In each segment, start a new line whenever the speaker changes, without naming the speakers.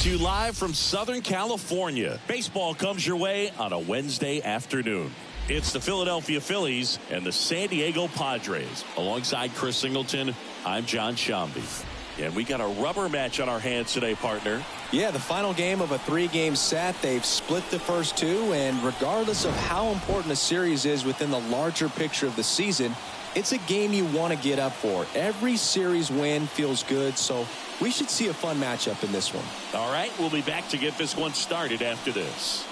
to you live from Southern California. Baseball comes your way on a Wednesday afternoon. It's the Philadelphia Phillies and the San Diego Padres. Alongside Chris Singleton, I'm John Shambi. And we got a rubber match on our hands today, partner.
Yeah, the final game of a 3-game set. They've split the first two, and regardless of how important a series is within the larger picture of the season, it's a game you want to get up for. Every series win feels good, so we should see a fun matchup in this one.
All right, we'll be back to get this one started after this.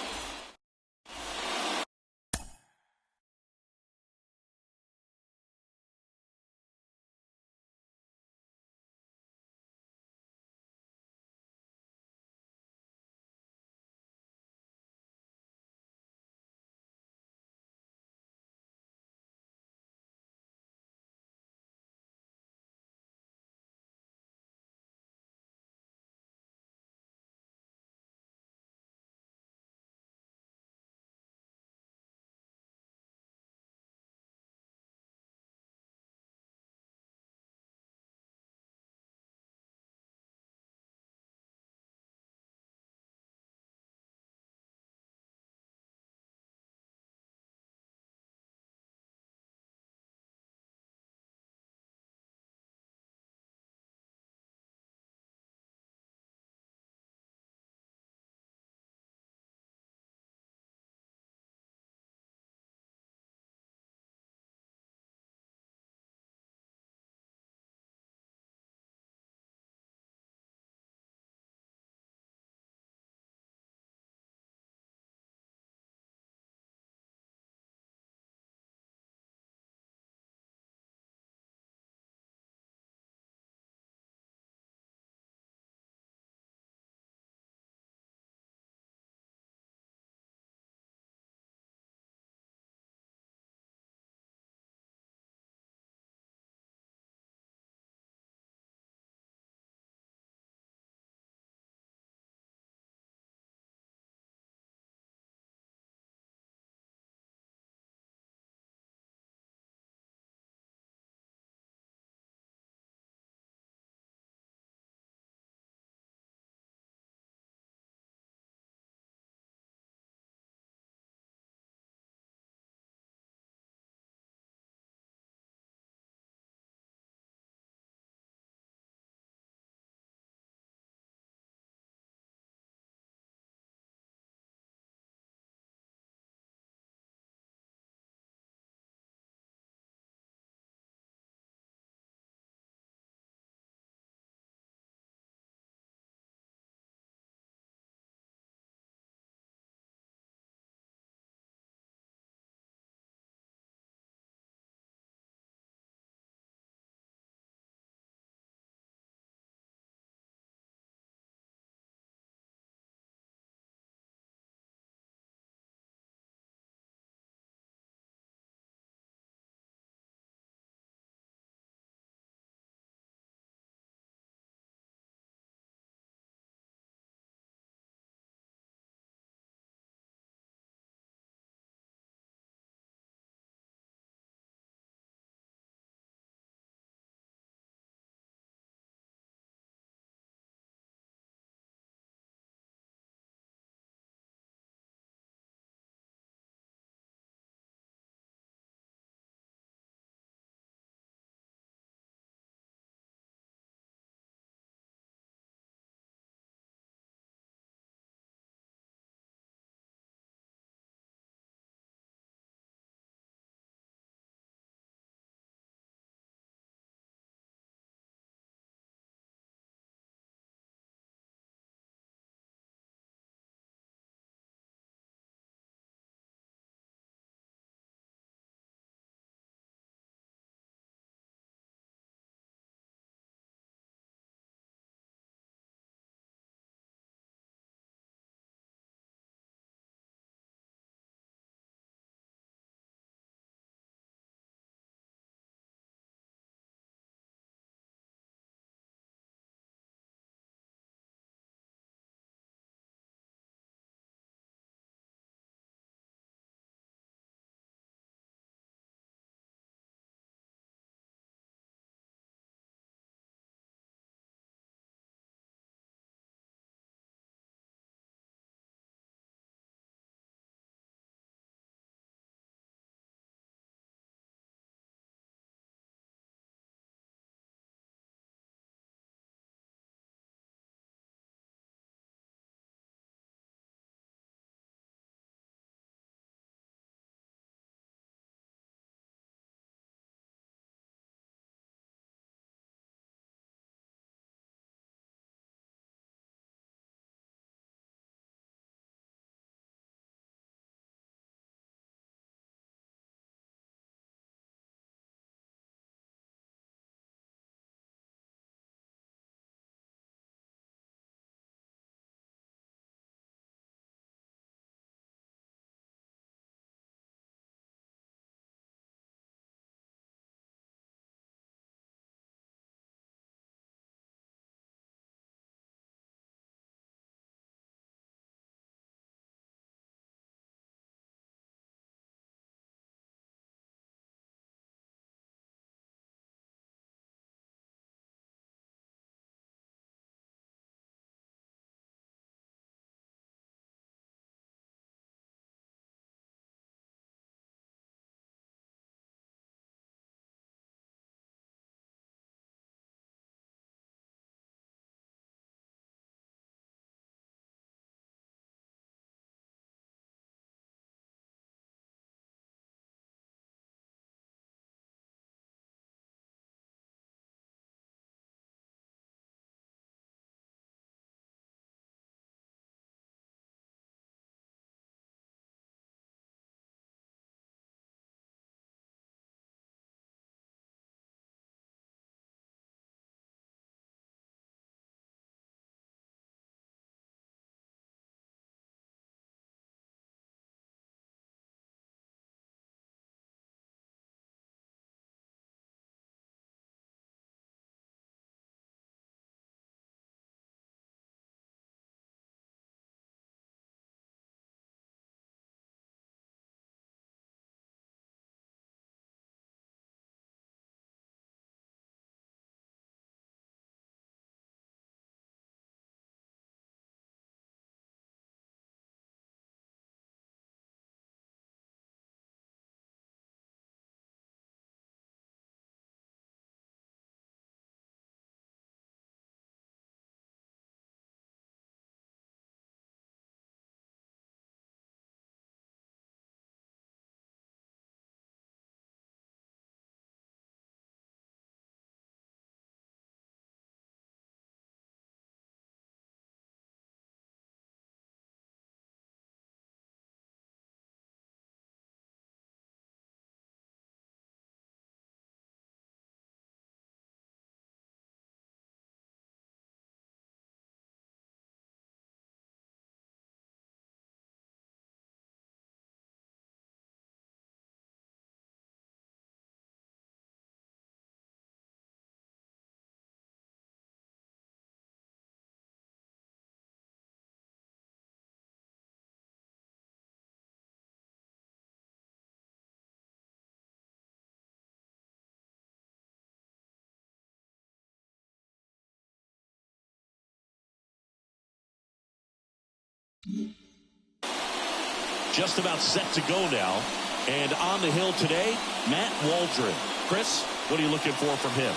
Just about set to go now. And on the hill today, Matt Waldron. Chris, what are you looking for from him?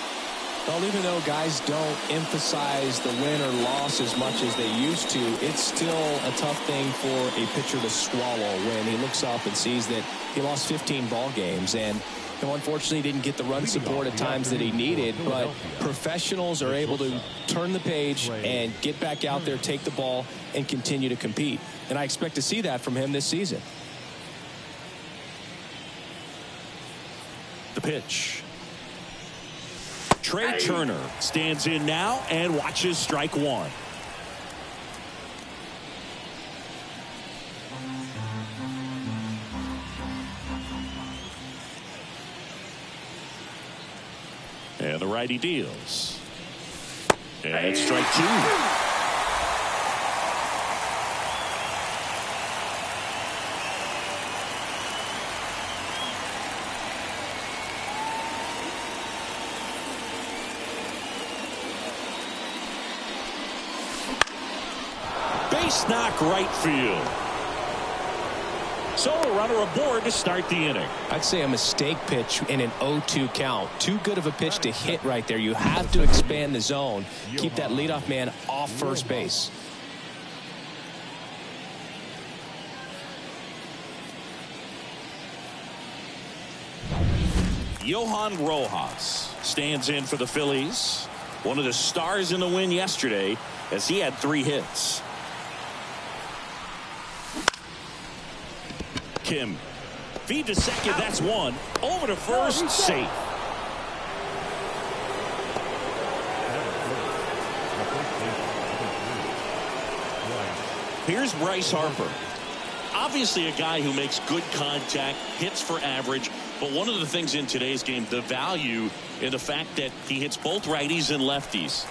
Well, even though guys don't emphasize the win or loss as much as they used to, it's still a tough thing for a pitcher to swallow when he looks up and sees that he lost 15 ball games. And unfortunately didn't get the run support at times that he needed, but professionals are able to turn the page and get back out there, take the ball, and continue to compete. And I expect to see that from him this season.
The pitch. Trey Turner stands in now and watches strike one. And the righty deals. And it's strike two. Base knock right field. So a runner aboard to start the inning.
I'd say a mistake pitch in an 0-2 count. Too good of a pitch to hit right there. You have to expand the zone. Keep that leadoff man off first base.
Johan Rojas stands in for the Phillies. One of the stars in the win yesterday as he had 3 hits. Kim feed to second. That's one. Over to first. Safe. Here's Bryce Harper. Obviously a guy who makes good contact, hits for average, but one of the things in today's game, the value in the fact that he hits both righties and lefties.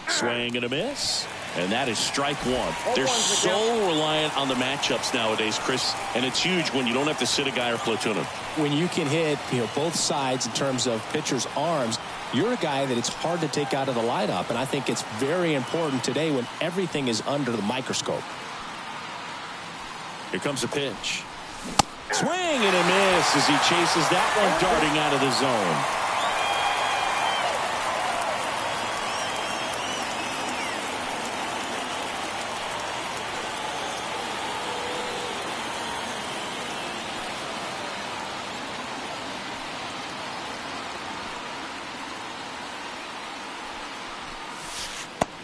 Swing and a miss, and that is strike one. They're so reliant on the matchups nowadays, Chris, and it's huge when you don't have to sit a guy or platoon him.
When you can hit both sides in terms of pitchers' arms, you're a guy that it's hard to take out of the lineup, and I think it's very important today when everything is under the microscope.
Here comes a pitch. Swing and a miss as he chases that one darting out of the zone.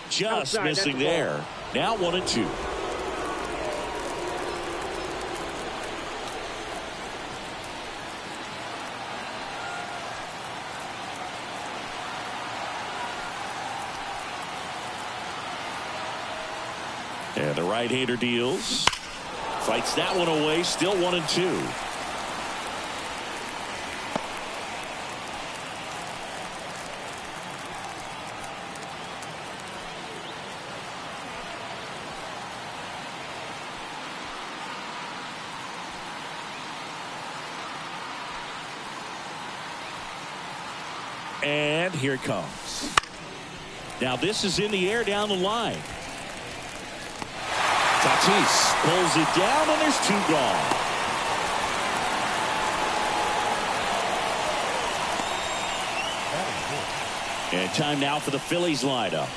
Just missing there. Now 1-2. And the right-hander deals. Fights that one away. Still 1-2. And here it comes. Now this is in the air down the line. Tatis pulls it down, and there's 2 gone. And time now for the Phillies lineup.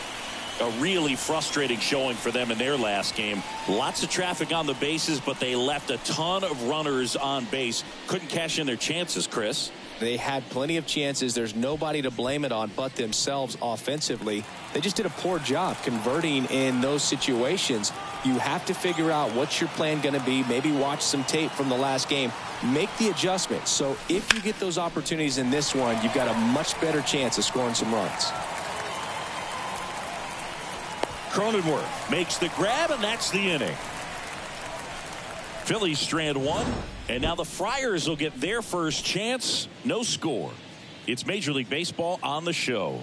A really frustrating showing for them in their last game. Lots of traffic on the bases, but they left a ton of runners on base. Couldn't cash in their chances, Chris.
They had plenty of chances. There's nobody to blame it on but themselves offensively. They just did a poor job converting in those situations. You have to figure out what's your plan going to be. Maybe watch some tape from the last game. Make the adjustment. So if you get those opportunities in this one, you've got a much better chance of scoring some runs.
Cronenworth makes the grab, and that's the inning. Phillies strand one, and now the Friars will get their first chance. No score. It's Major League Baseball on the show.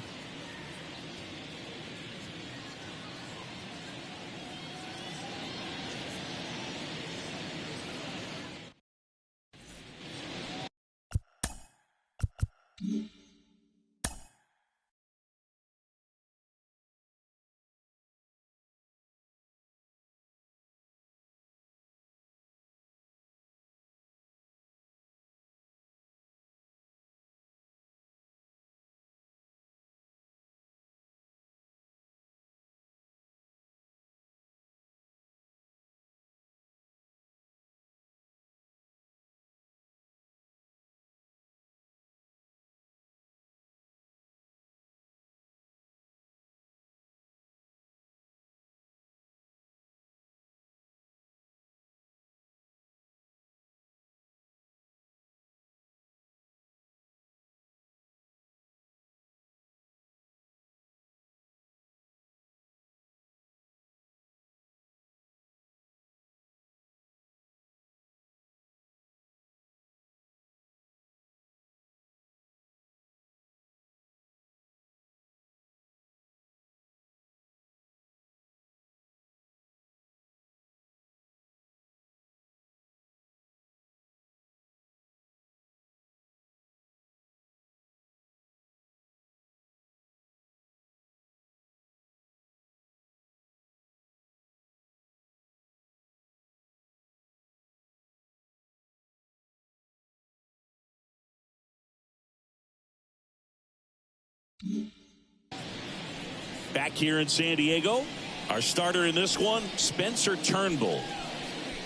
Back here in San Diego, our starter in this one, Spencer Turnbull.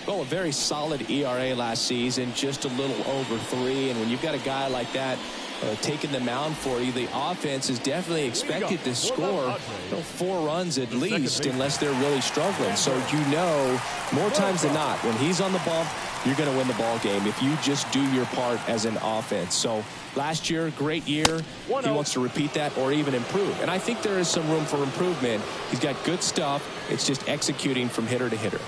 Well, a very solid ERA last season, just a little over 3. And when you've got a guy like that taking the mound for you, the offense is definitely expected to score 4 runs at least, unless they're really struggling. So more times than not, when he's on the bump, you're going to win the ball game if you just do your part as an offense. So last year, great year. He wants to repeat that or even improve. And I think there is some room for improvement. He's got good stuff. It's just executing from hitter to hitter.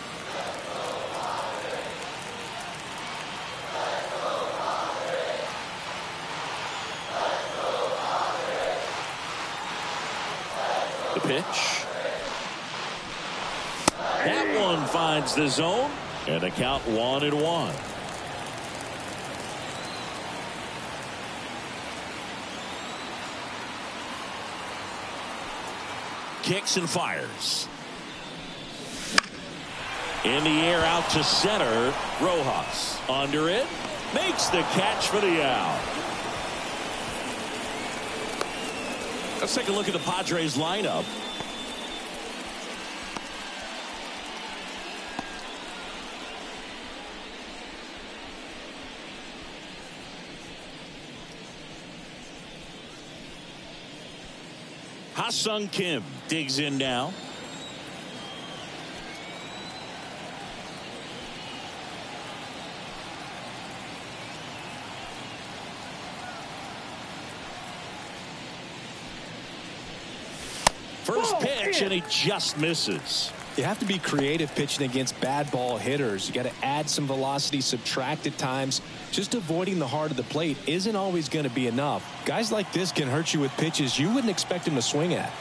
The pitch. That one finds the zone. And the count 1-1. Kicks and fires. In the air out to center. Rojas under it. Makes the catch for the out. Let's take a look at the Padres lineup. Ha-Sung Kim digs in now. First pitch, and he just misses.
You have to be creative pitching against bad ball hitters. You got to add some velocity, subtract at times. Just avoiding the heart of the plate isn't always going to be enough. Guys like this can hurt you with pitches you wouldn't expect him to swing at.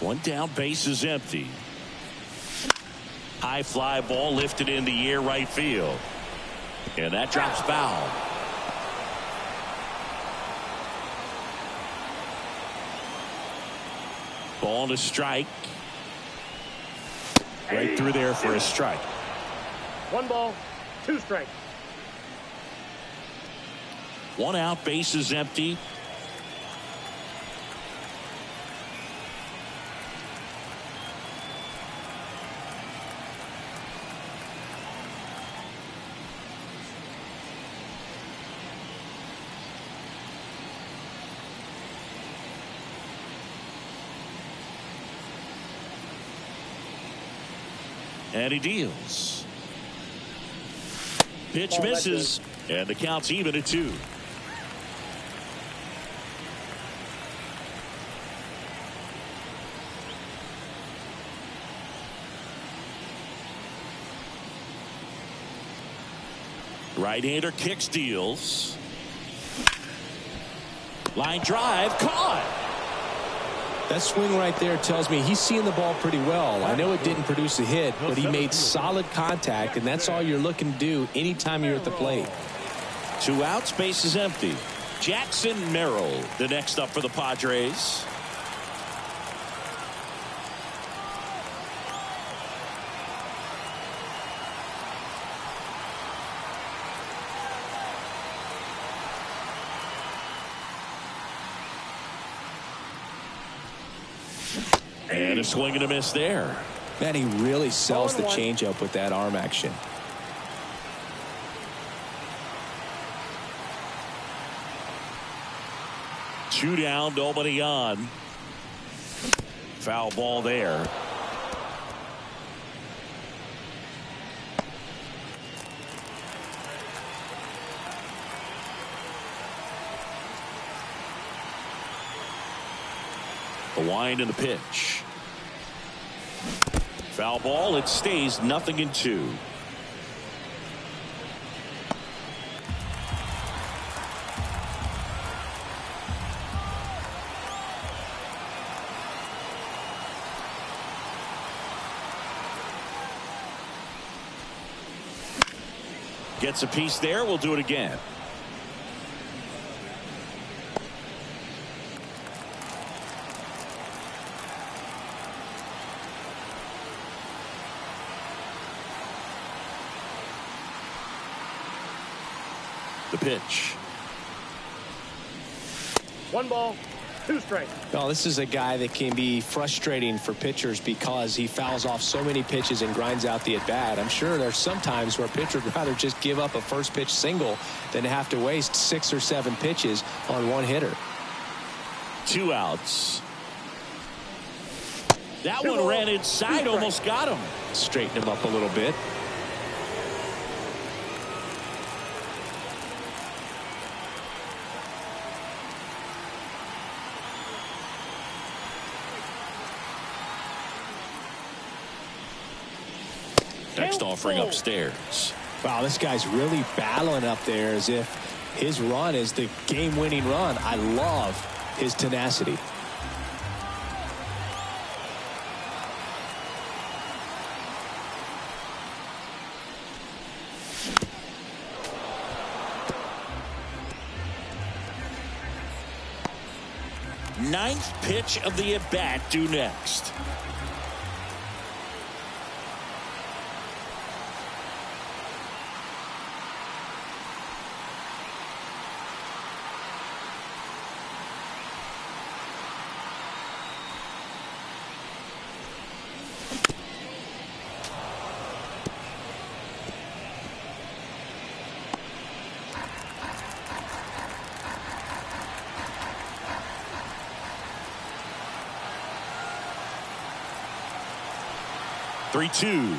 One down, base is empty. High fly ball lifted in the air right field. And that drops foul. Ball to strike. Right through there for a strike.
1 ball, 2 strikes.
1 out, base is empty. And he deals. Pitch misses, and the count's even at 2. Right-hander kicks, deals. Line drive, caught.
That swing right there tells me he's seeing the ball pretty well. I know it didn't produce a hit, but he made solid contact, and that's all you're looking to do anytime you're at the plate.
2 outs, base is empty. Jackson Merrill, the next up for the Padres. And a swing and a miss there.
Man, he really sells the changeup with that arm action.
Two down, nobody on. Foul ball there. The wind and the pitch. Foul ball. It stays 0-2. Gets a piece there. We'll do it again. The pitch.
1 ball, 2 strikes.
Well, this is a guy that can be frustrating for pitchers because he fouls off so many pitches and grinds out the at-bat. I'm sure there's some times where a pitcher would rather just give up a first pitch single than have to waste 6 or 7 pitches on one hitter.
2 outs. That one ran inside, almost got him.
Straighten him up a little bit.
Next offering upstairs.
Wow, this guy's really battling up there as if his run is the game-winning run. I love his tenacity.
Ninth pitch of the at-bat due next. Three-two.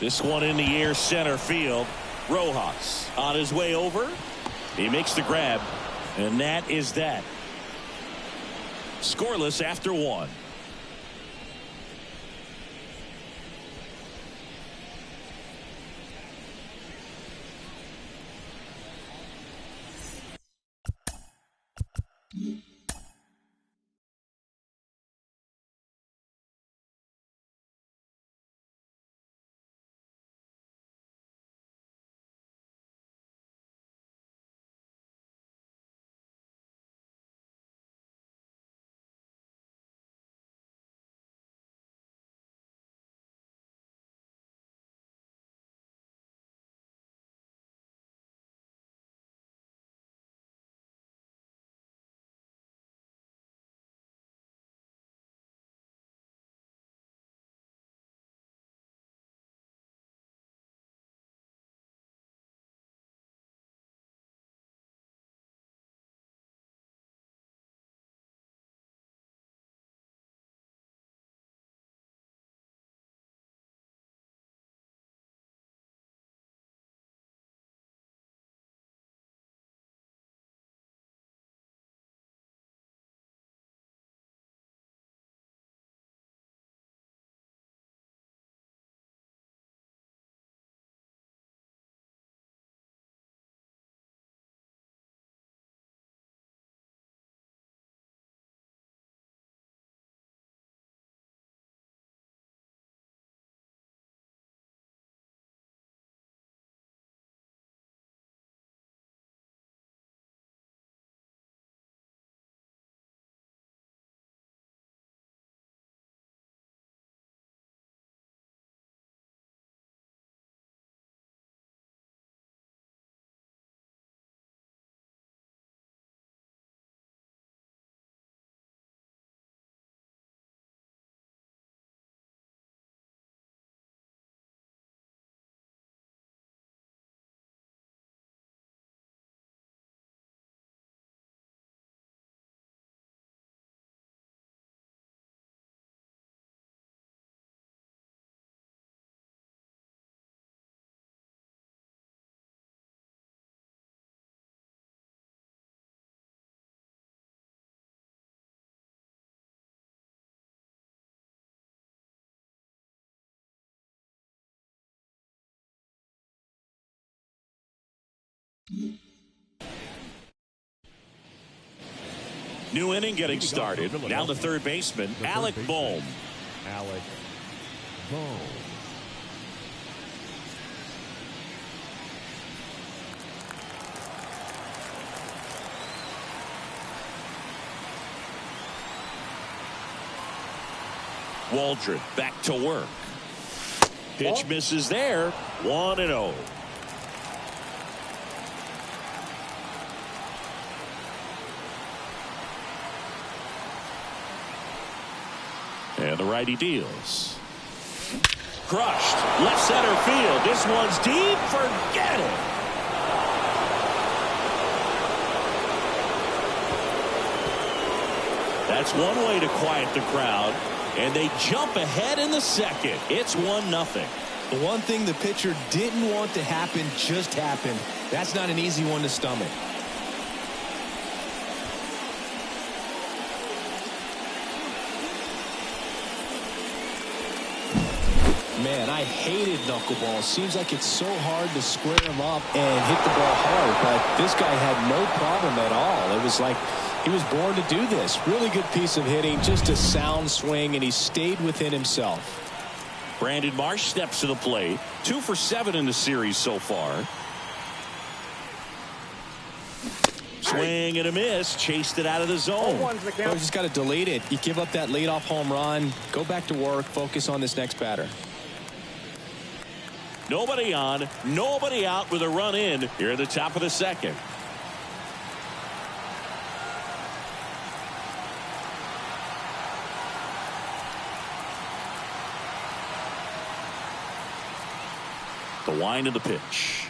This one in the air, center field. Rojas on his way over. He makes the grab, and that is that. Scoreless after 1. New inning getting started. Now the third baseman, Alec Bohm.
Alec Bohm.
Waldron back to work. Pitch misses there. 1-0. And the righty deals. Crushed. Left center field. This one's deep. Forget it. That's one way to quiet the crowd. And they jump ahead in the second. It's 1-0.
The one thing the pitcher didn't want to happen just happened. That's not an easy one to stomach. Man, I hated knuckleball. Seems like it's so hard to square him up and hit the ball hard, but this guy had no problem at all. It was like he was born to do this. Really good piece of hitting, just a sound swing, and he stayed within himself.
Brandon Marsh steps to the plate. 2 for 7 in the series so far. Swing and a miss. Chased it out of the zone.
Oh, just got to delete it. You give up that leadoff home run. Go back to work. Focus on this next batter.
Nobody on, nobody out with a run in here at the top of the second. The wind of the pitch.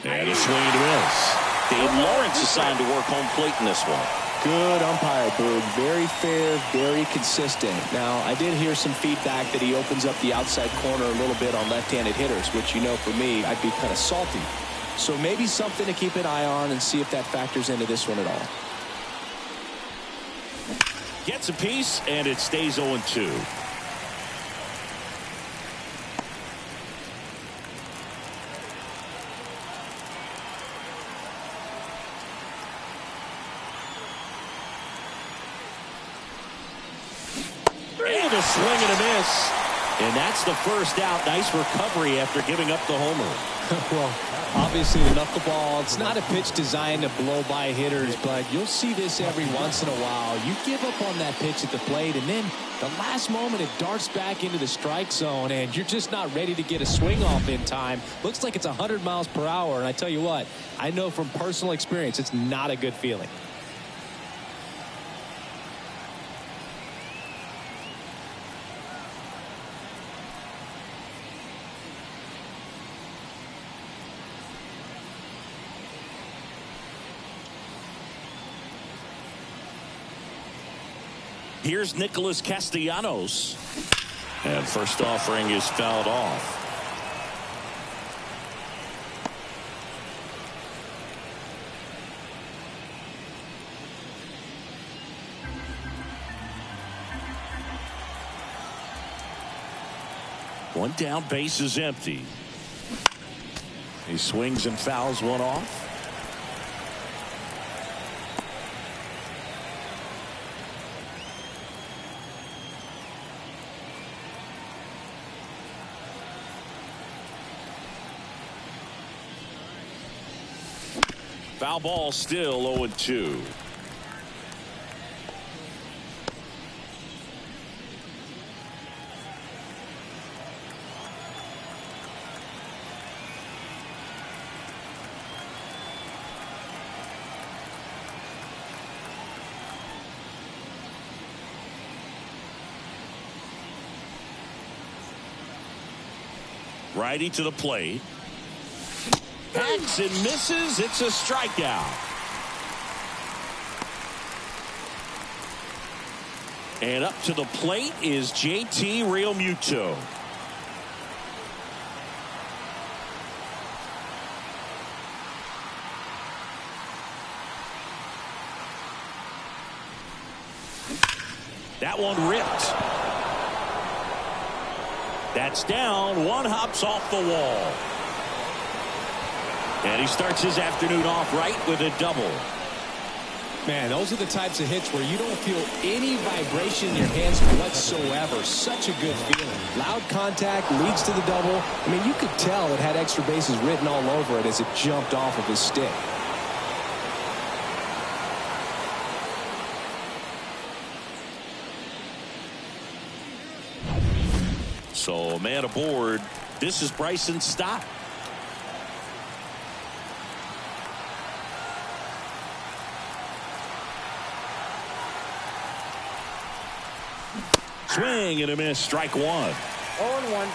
And a swing and a miss. Dave Lawrence assigned to work home plate in this one.
Good umpire, Boog. Very fair, very consistent. Now, I did hear some feedback that he opens up the outside corner a little bit on left-handed hitters, which, you know, for me, I'd be kind of salty. So maybe something to keep an eye on and see if that factors into this one at all.
Gets a piece, and it stays 0-2. And a swing and a miss. And that's the first out. Nice recovery after giving up the homer.
Well, obviously the knuckleball, it's not a pitch designed to blow by hitters, but you'll see this every once in a while. You give up on that pitch at the plate, and then the last moment it darts back into the strike zone, and you're just not ready to get a swing off in time. Looks like it's 100 miles per hour, and I tell you what, I know from personal experience it's not a good feeling.
Here's Nicholas Castellanos. And first offering is fouled off. One down, base is empty. He swings and fouls one off. Foul ball, still 0-2. Righty to the plate. Hacks and misses. It's a strikeout. And up to the plate is JT Realmuto. That one ripped. That's down. One hops off the wall. And he starts his afternoon off right with a double.
Man, those are the types of hits where you don't feel any vibration in your hands whatsoever. Such a good feeling. Loud contact leads to the double. I mean, you could tell it had extra bases written all over it as it jumped off of his stick.
So, man aboard. This is Bryson's stop. Swing and a miss. Strike one.
0-1.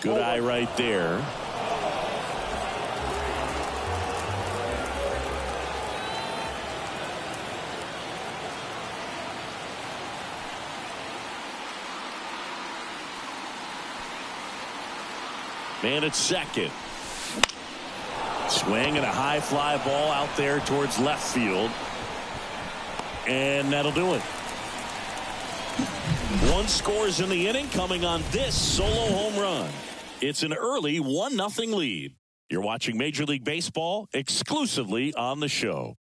Good eye right there. Man at second. Swing and a high fly ball out there towards left field. And that'll do it. One scores in the inning coming on this solo home run. It's an early 1-0 lead. You're watching Major League Baseball exclusively on the show.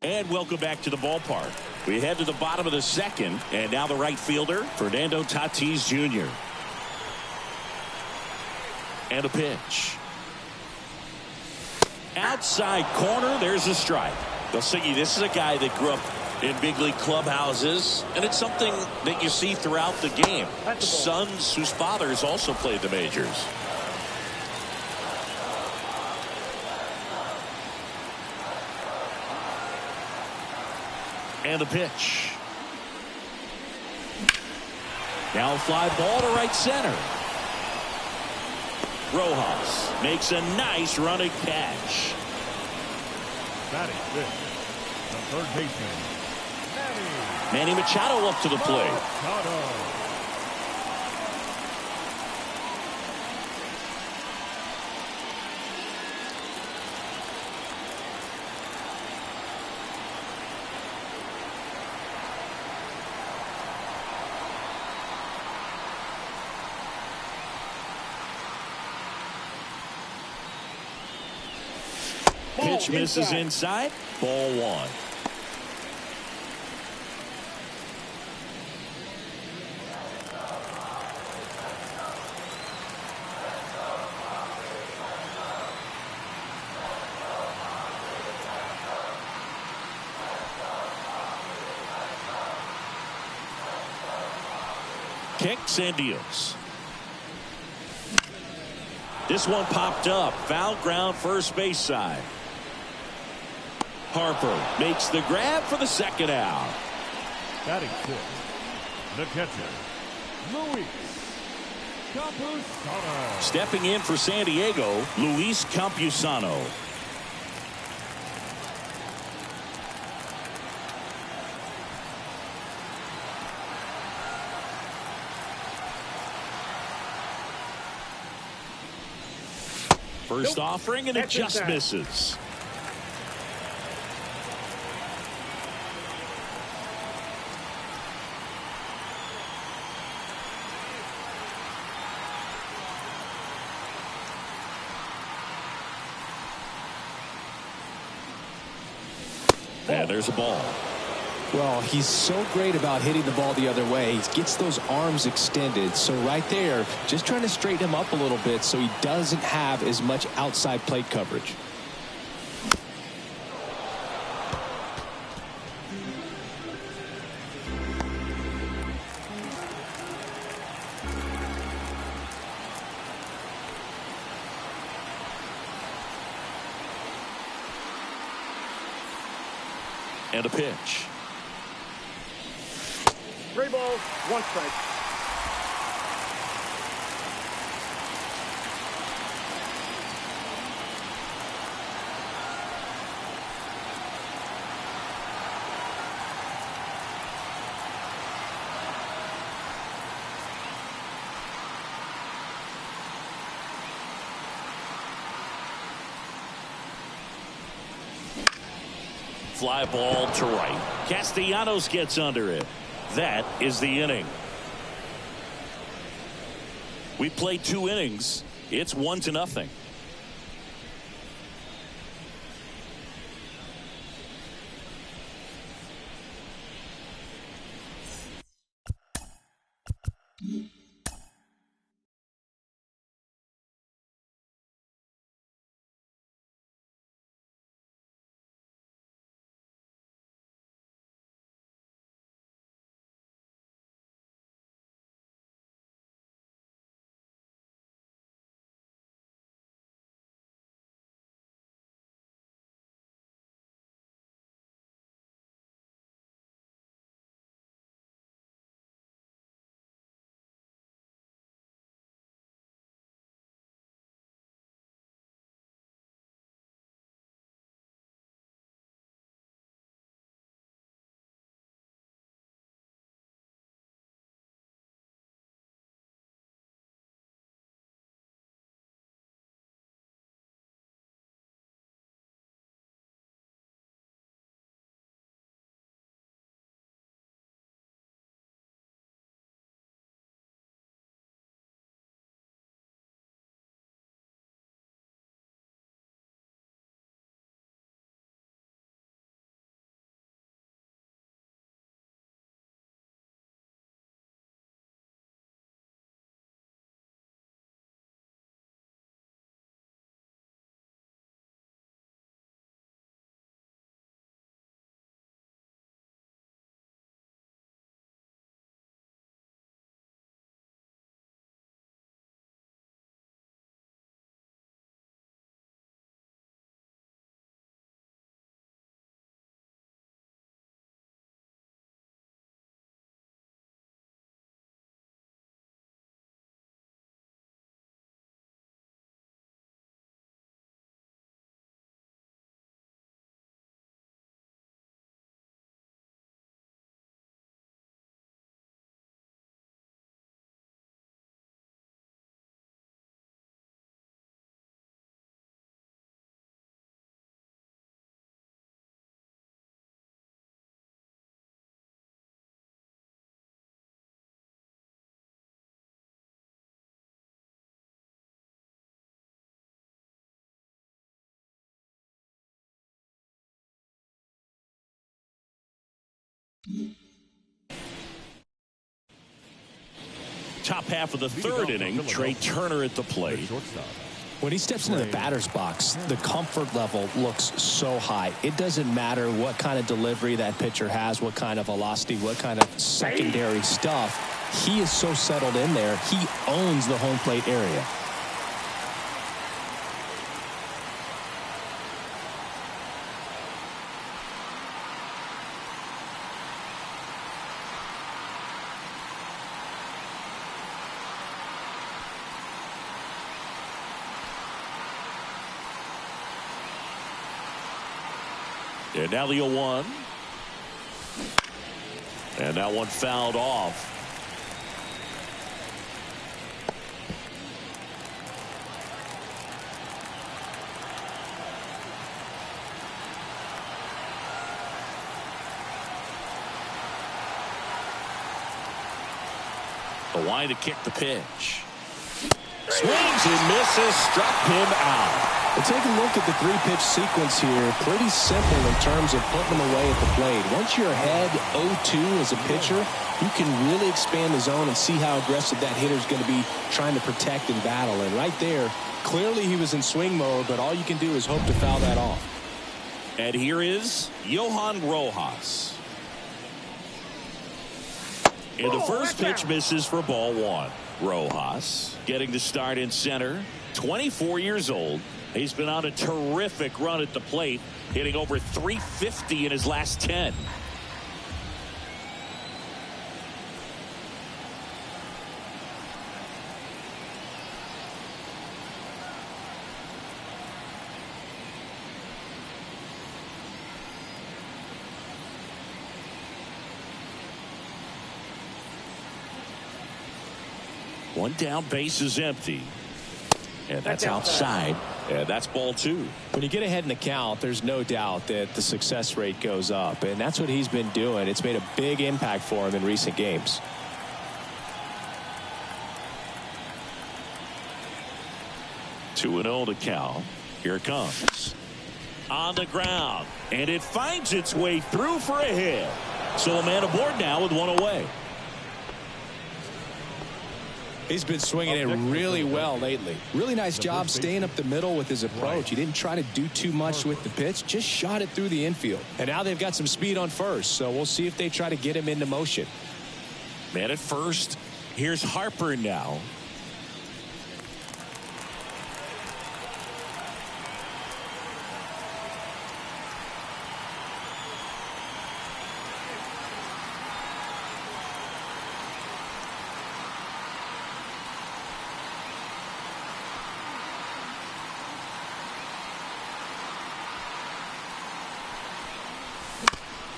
And welcome back to the ballpark. We head to the bottom of the second, and now the right fielder, Fernando Tatis Jr. And a pitch. Outside corner, there's a strike. Silsigi, this is a guy that grew up in big league clubhouses, and it's something that you see throughout the game. Sons whose fathers also played the majors. And the pitch. Now a fly ball to right center. Rojas makes a nice running catch.
Batting fifth, the third baseman,
Manny Machado up to the plate.
Machado.
Pitch misses inside. Ball one. Kicks and deals. This one popped up. Foul ground first base side. Harper makes the grab for the second out.
Batting fifth, the catcher, Luis Campusano.
Stepping in for San Diego, Luis Campusano. First offering, and it just misses. And there's a ball.
Well, he's so great about hitting the ball the other way. He gets those arms extended. So right there, just trying to straighten him up a little bit so he doesn't have as much outside plate coverage.
And a pitch.
3 balls, 1 strike.
Fly ball to right. Castellanos gets under it. That is the inning. We played 2 innings. It's 1-0. Top half of the third inning, Trey Turner at the plate.
When he steps into the batter's box, the comfort level looks so high. It doesn't matter what kind of delivery that pitcher has, what kind of velocity, what kind of secondary stuff. He is so settled in there. He owns the home plate area.
And now the 0-1. And that one fouled off. The line to kick the pitch. Swings and misses, struck him out.
Well, take a look at the three-pitch sequence here. Pretty simple in terms of putting them away at the plate. Once you're ahead 0-2 as a pitcher, you can really expand the zone and see how aggressive that hitter is going to be trying to protect and battle. And right there, clearly he was in swing mode, but all you can do is hope to foul that off.
And here is Johan Rojas. And the first pitch misses for ball one. Rojas getting the start in center. 24 years old. He's been on a terrific run at the plate, hitting over .350 in his last 10. One down, base is empty. And that's outside. And that's ball two.
When you get ahead in the count, there's no doubt that the success rate goes up. And that's what he's been doing. It's made a big impact for him in recent games.
Two and 0 to count. Here it comes. On the ground. And it finds its way through for a hit. So a man aboard now with one away.
He's been swinging it really well lately. Really nice job staying up the middle with his approach. He didn't try to do too much with the pitch, just shot it through the infield. And now they've got some speed on first, so we'll see if they try to get him into motion.
Man at first. Here's Harper now.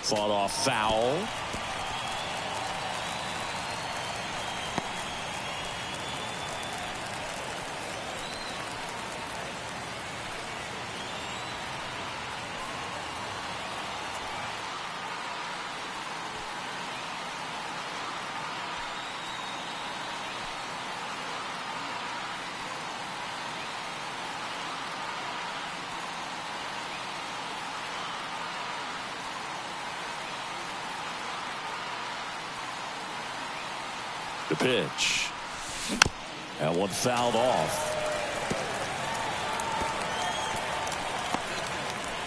Fought off foul. The pitch. That one fouled off.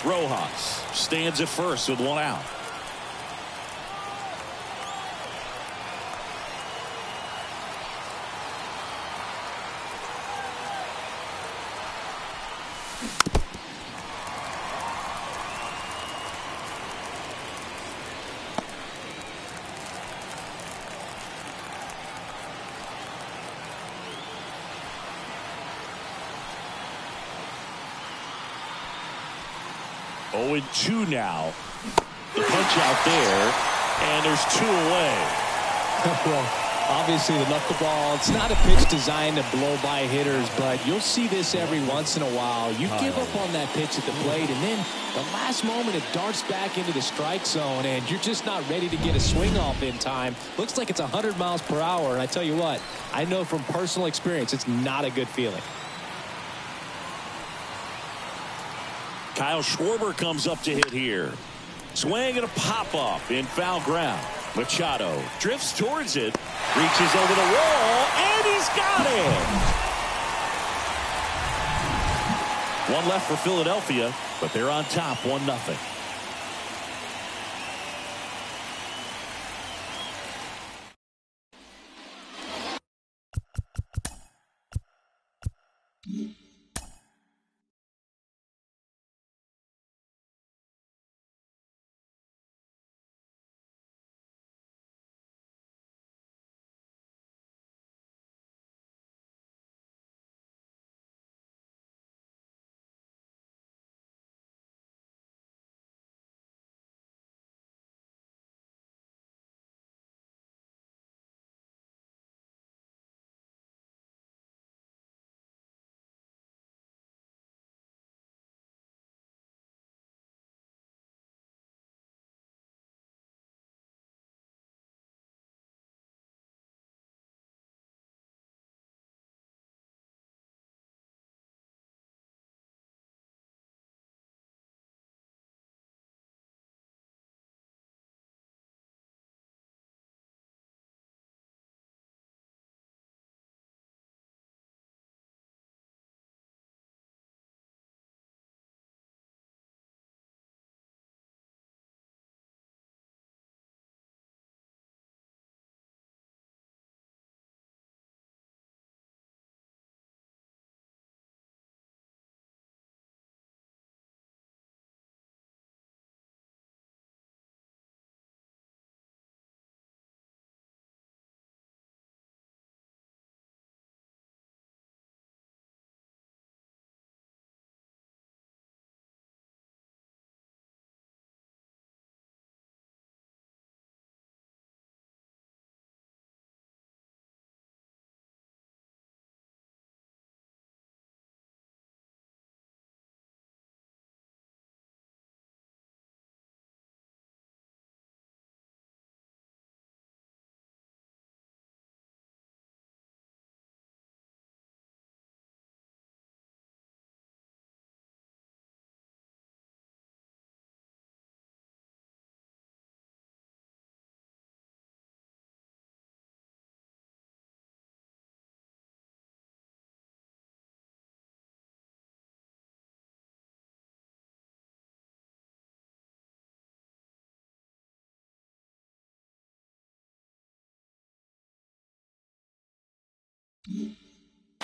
Rojas stands at first with one out. Oh, and 2 now. The punch out there, and there's 2 away.
Well, obviously the knuckleball, it's not a pitch designed to blow by hitters, but you'll see this every once in a while. You give up on that pitch at the plate, and then the last moment it darts back into the strike zone, and you're just not ready to get a swing off in time. Looks like it's 100 miles per hour, and I tell you what, I know from personal experience it's not a good feeling.
Kyle Schwarber comes up to hit here. Swing and a pop-up in foul ground. Machado drifts towards it, reaches over the wall, and he's got it! One left for Philadelphia, but they're on top 1-0.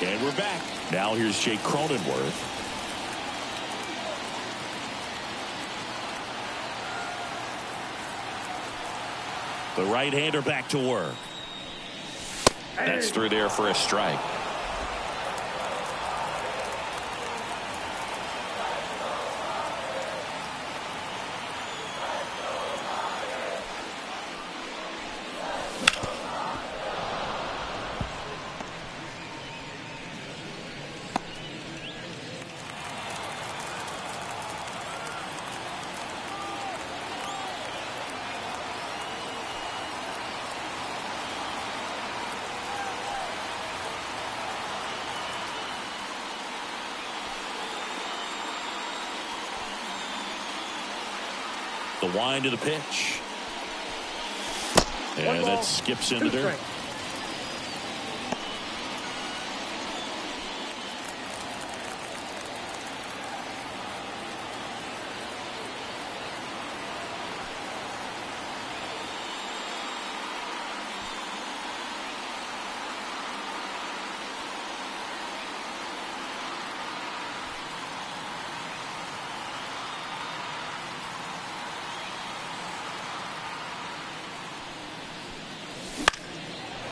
And we're back. Now here's Jake Cronenworth. The right-hander back to work. That's through there for a strike. The wind of the pitch. And that skips into dirt.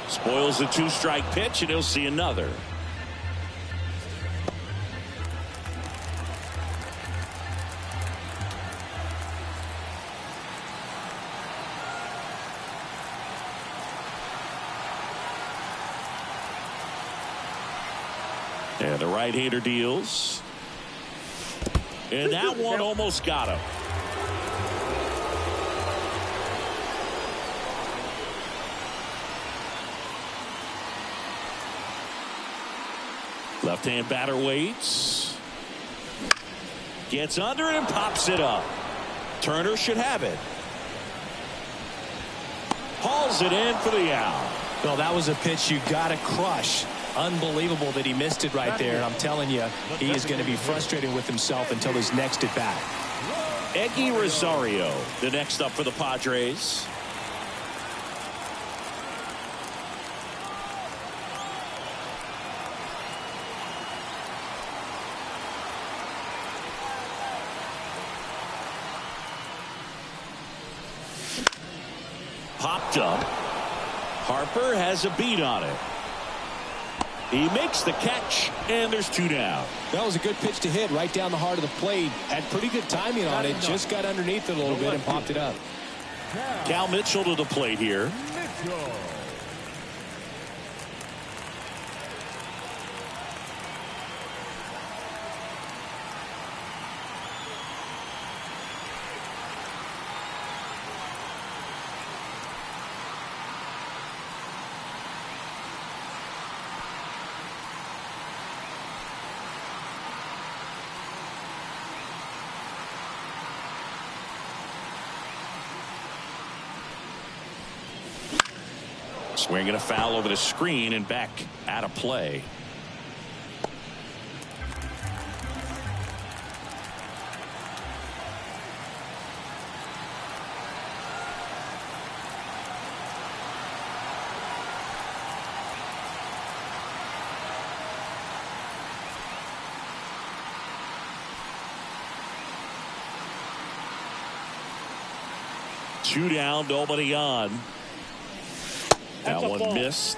Spoils the 2-strike pitch, and he'll see another. And the right-hander deals. And that one almost got him. Left-hand batter waits. Gets under it and pops it up. Turner should have it. Hauls it in for the out.
Well, that was a pitch you got to crush. Unbelievable that he missed it right there. And I'm telling you, he is going to be frustrated with himself until his next at bat.
Eggy Rosario, the next up for the Padres. Popped up. Harper has a beat on it. He makes the catch, and there's 2 down.
That was a good pitch to hit right down the heart of the plate. Had pretty good timing on it. Just got underneath it a little bit and popped it up.
Cal Mitchell to the plate here.
Mitchell.
Swinging a foul over the screen and back out of play. Two down, nobody on. That one missed.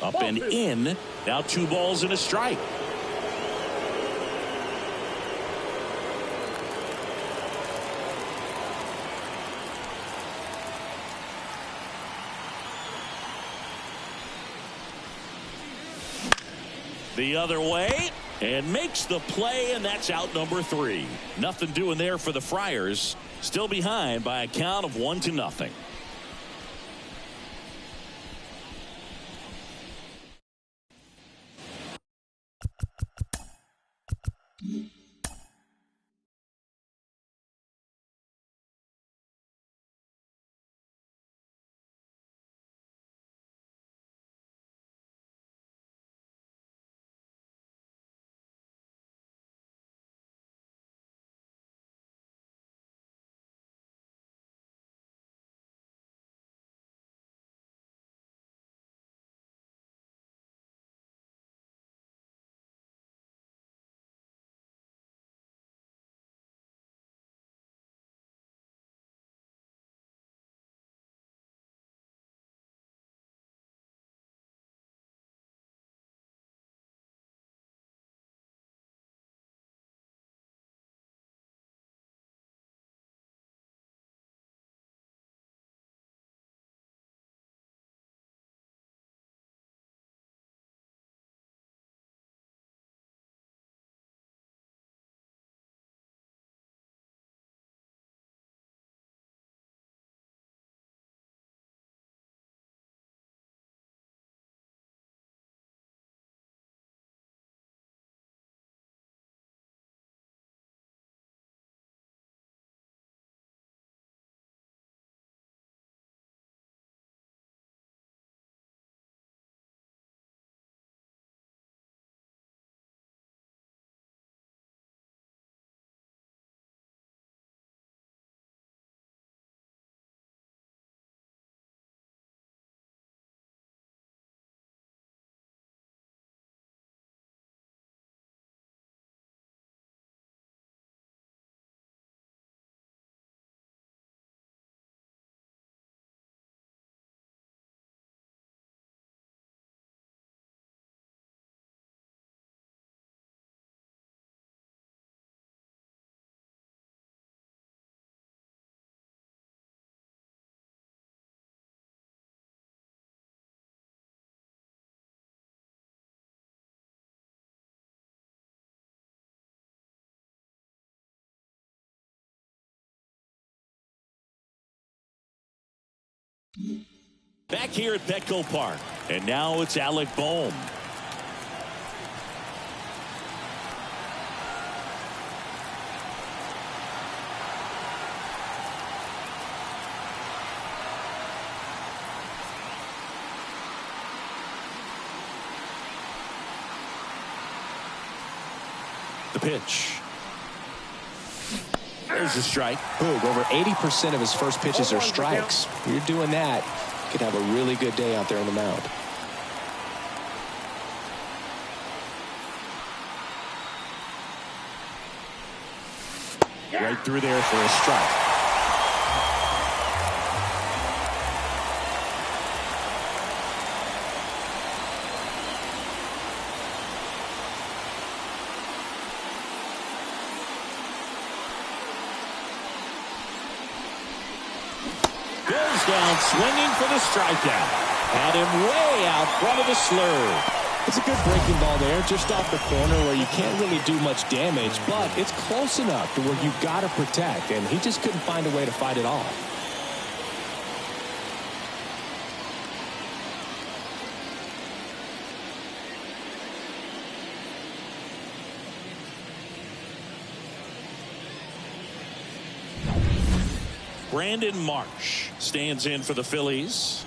Up and in. Now 2 balls and a strike. The other way and makes the play, and that's out number 3. Nothing doing there for the Friars. Still behind by a count of 1-0. Back here at Petco Park. And now it's Alec Bohm. The pitch. There's a strike.
Boog, over 80% of his first pitches are strikes. When you're doing that, you could have a really good day out there on the mound.
Right through there for a strike. Goes down swinging for the strikeout. Had him way out front of the slurve.
It's a good breaking ball there, just off the corner where you can't really do much damage, but it's close enough to where you've got to protect, and he just couldn't find a way to fight it off.
Brandon Marsh stands in for the Phillies.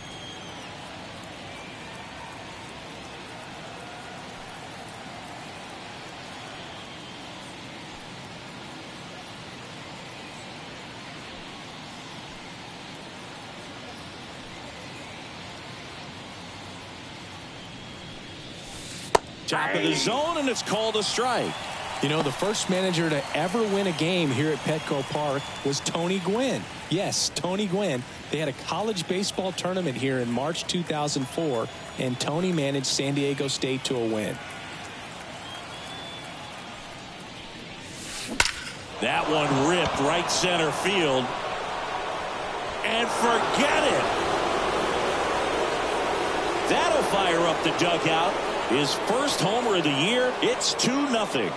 Top of the zone, and it's called a strike.
You know, the first manager to ever win a game here at Petco Park was Tony Gwynn. Yes, Tony Gwynn. They had a college baseball tournament here in March 2004, and Tony managed San Diego State to a win.
That one ripped right center field. And forget it. That'll fire up the dugout. His first homer of the year. It's 2-0.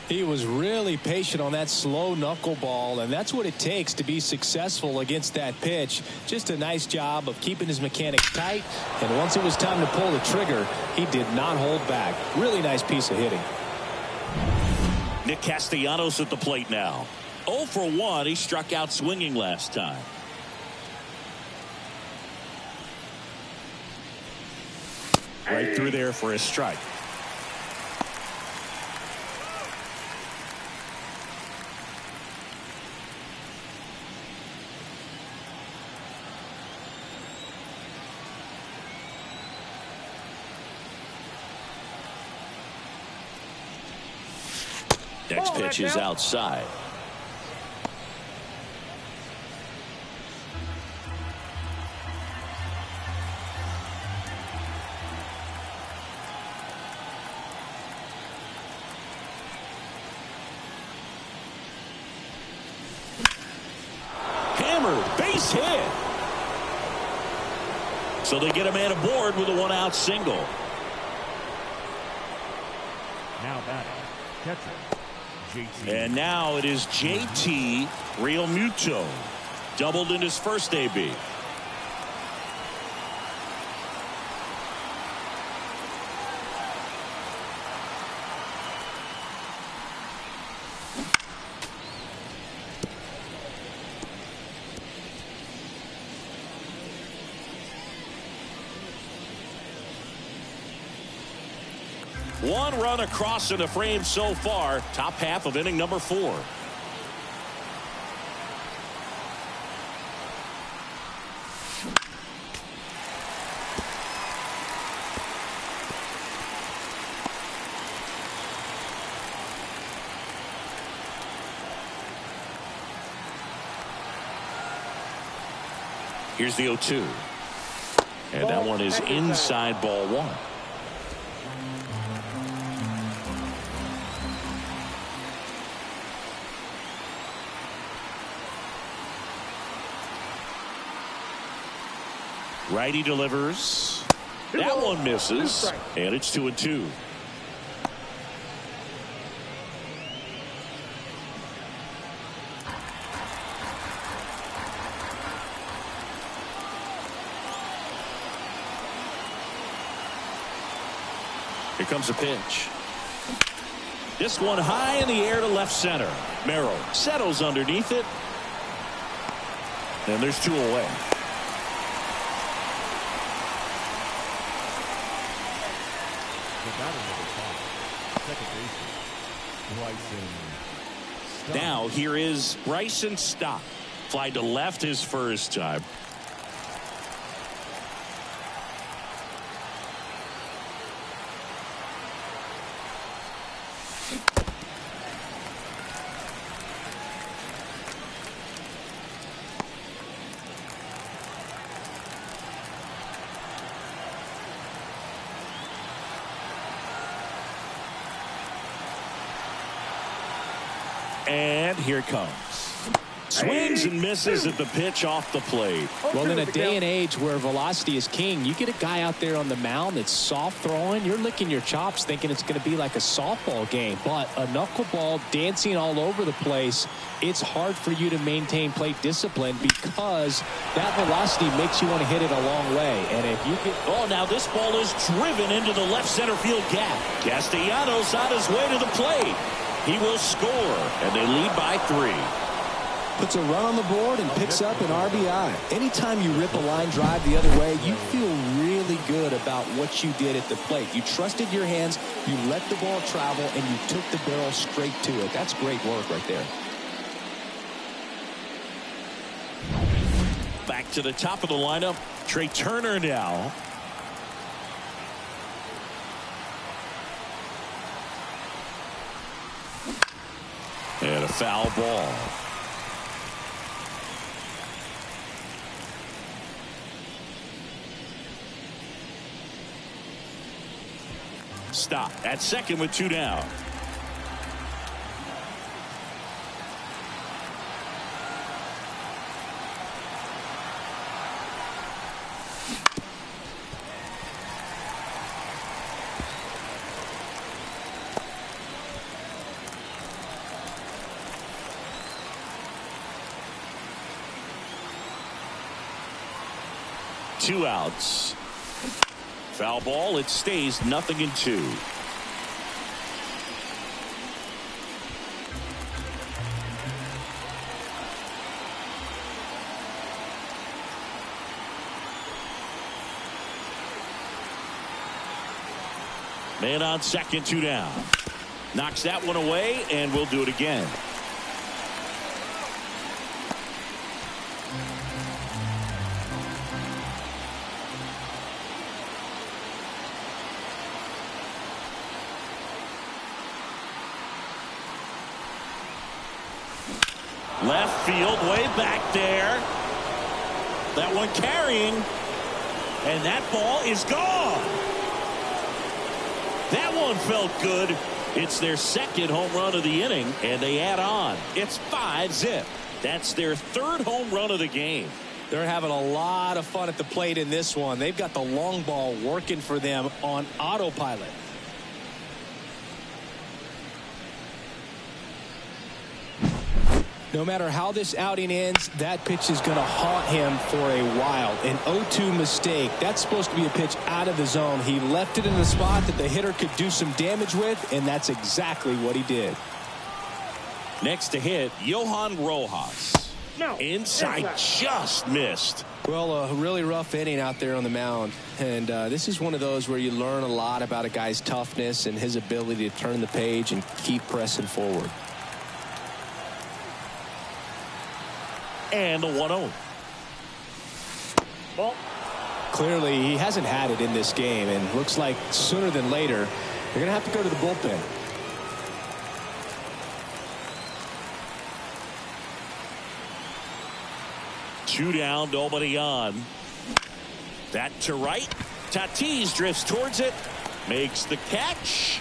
He was really patient on that slow knuckleball, and that's what it takes to be successful against that pitch. Just a nice job of keeping his mechanics tight, and once it was time to pull the trigger, he did not hold back. Really nice piece of hitting.
Nick Castellanos at the plate now. 0 for 1. He struck out swinging last time. Right through there for a strike. Next pitch is outside. Hammered, base hit. So they get a man aboard with a one-out single.
Now batting, catcher.
And now it is JT Realmuto. Doubled in his first AB. One run across in the frame so far. Top half of inning number 4. Here's the 0-2. And that one is inside ball 1. Righty delivers. That one misses. And it's 2-2. Here comes a pitch. This one high in the air to left center. Merrill settles underneath it. And there's 2 away. Now here is Bryson Stott. Fly to left his first time. And here it comes. Swings and misses at the pitch off the plate.
Well, in a day and age where velocity is king, you get a guy out there on the mound that's soft throwing. You're licking your chops thinking it's going to be like a softball game. But a knuckleball dancing all over the place, it's hard for you to maintain plate discipline because that velocity makes you want to hit it a long way. And if you get...
Oh, now this ball is driven into the left center field gap. Castellanos on his way to the plate. He will score, and they lead by 3.
Puts a run on the board and picks up an RBI. Anytime you rip a line drive the other way, you feel really good about what you did at the plate. You trusted your hands, you let the ball travel, and you took the barrel straight to it. That's great work right there.
Back to the top of the lineup, Trey Turner now. And a foul ball. Stop at second with 2 down. Two outs. Foul ball. It stays 0-2. Man on second, 2 down. Knocks that one away, and we'll do it again. Left field, way back there. That one carrying. And that ball is gone. That one felt good. It's their second home run of the inning, and they add on. It's 5-zip. That's their 3rd home run of the game.
They're having a lot of fun at the plate in this one. They've got the long ball working for them on autopilot. No matter how this outing ends, that pitch is going to haunt him for a while. An 0-2 mistake. That's supposed to be a pitch out of the zone. He left it in the spot that the hitter could do some damage with, and that's exactly what he did.
Next to hit, Johan Rojas. Inside, just missed.
Well, a really rough inning out there on the mound. And this is one of those where you learn a lot about a guy's toughness and his ability to turn the page and keep pressing forward.
And the 1-0.
Ball.
Clearly, he hasn't had it in this game, and looks like sooner than later, they're going to have to go to the bullpen.
Two down, nobody on. That to right. Tatis drifts towards it, makes the catch,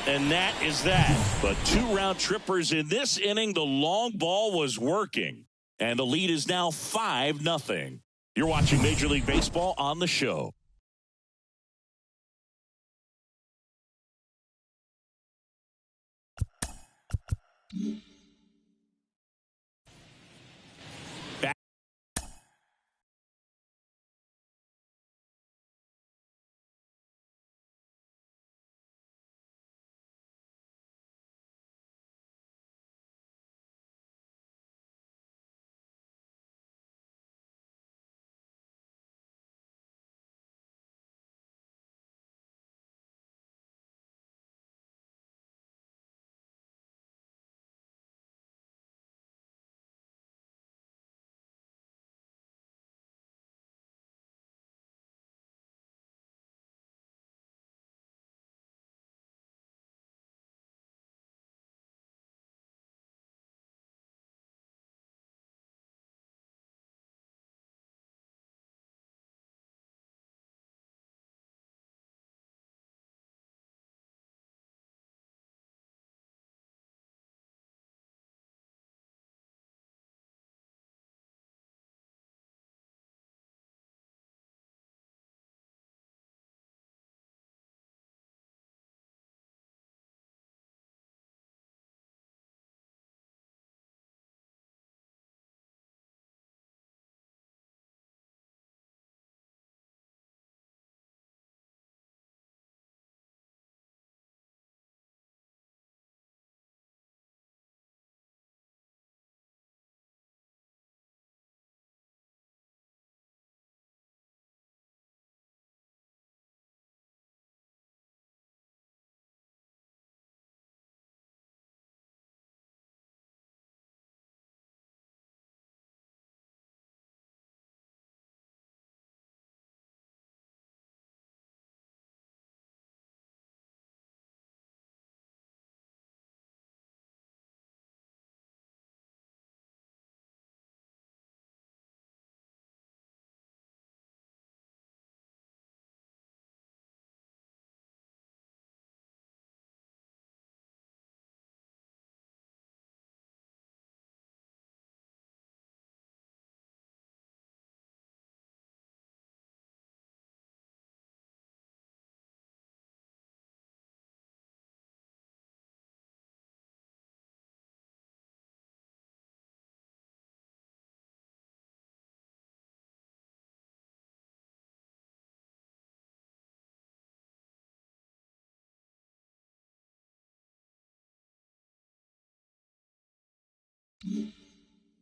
and that is that. But 2 round trippers in this inning. The long ball was working. And the lead is now 5-0. You're watching Major League Baseball on the show.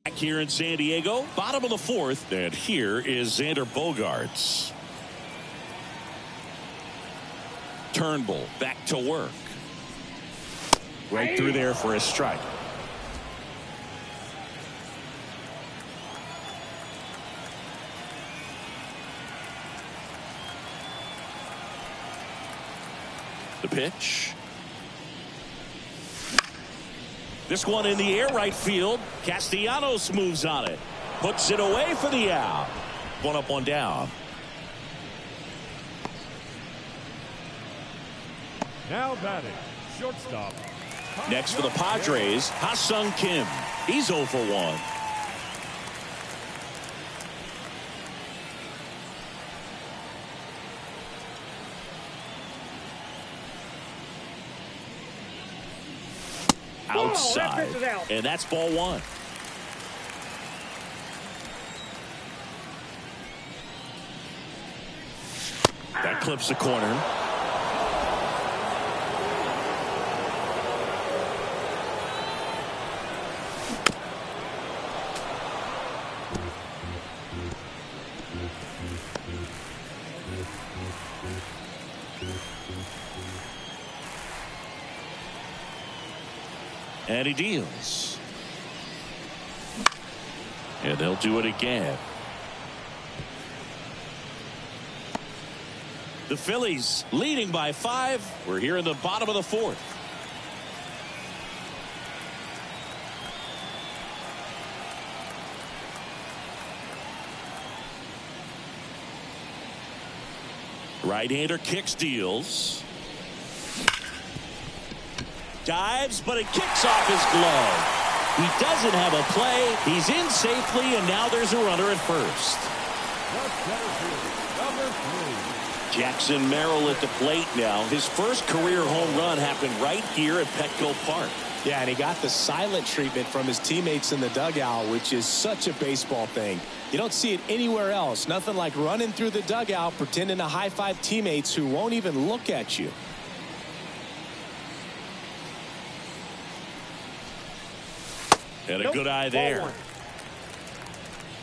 Back here in San Diego, bottom of the fourth, and here is Xander Bogaerts. Turnbull back to work. Right through there for a strike. The pitch. This one in the air right field. Castellanos moves on it. Puts it away for the out. One up, one down.
Now batting, shortstop.
Next for the Padres, Ha-Sung Kim. He's 0 for 1. Outside, and that's ball one. That clips the corner. And he deals. And they'll do it again. The Phillies leading by 5. We're here in the bottom of the fourth. Right-hander kicks, deals. Dives, but it kicks off his glove. He doesn't have a play. He's in safely, and now there's a runner at first.
The center fielder, number 3.
Jackson Merrill at the plate now. His first career home run happened right here at Petco Park.
Yeah, and he got the silent treatment from his teammates in the dugout, which is such a baseball thing. You don't see it anywhere else. Nothing like running through the dugout, pretending to high-five teammates who won't even look at you.
And a good eye there.
Ball 1.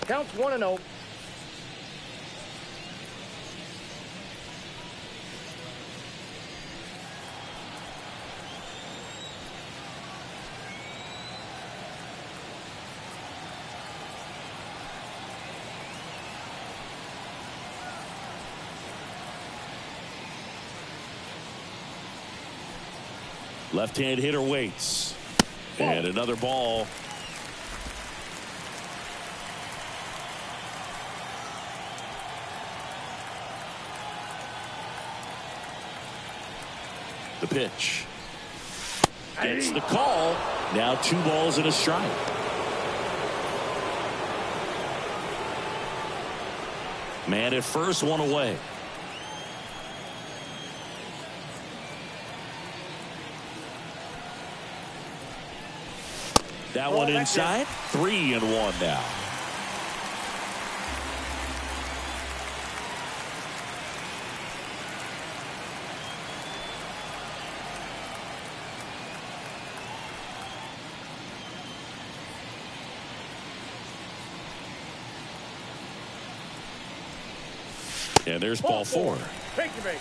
Counts 1-0.
Left-hand hitter waits. And another ball. The pitch. Gets the call. Now 2 balls and a strike. Man at first, 1 away. That one inside. 3-1 now. And there's ball 4.
Take your base.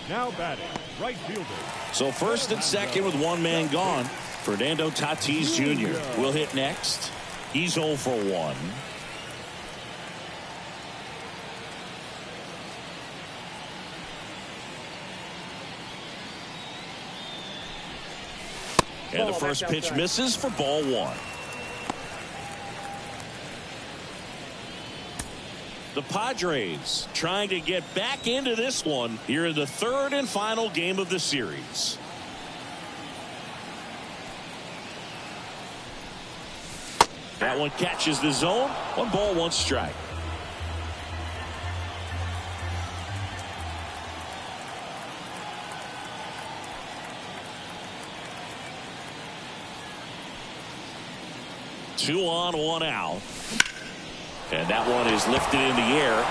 Now batting, right fielder.
So first and second with 1 man gone. Fernando Tatis Jr. will hit next. He's 0 for 1. And the first pitch misses for ball 1. The Padres trying to get back into this one here in the 3rd and final game of the series. That one catches the zone. 1 ball, 1 strike. Two on, 1 out. And that one is lifted in the air.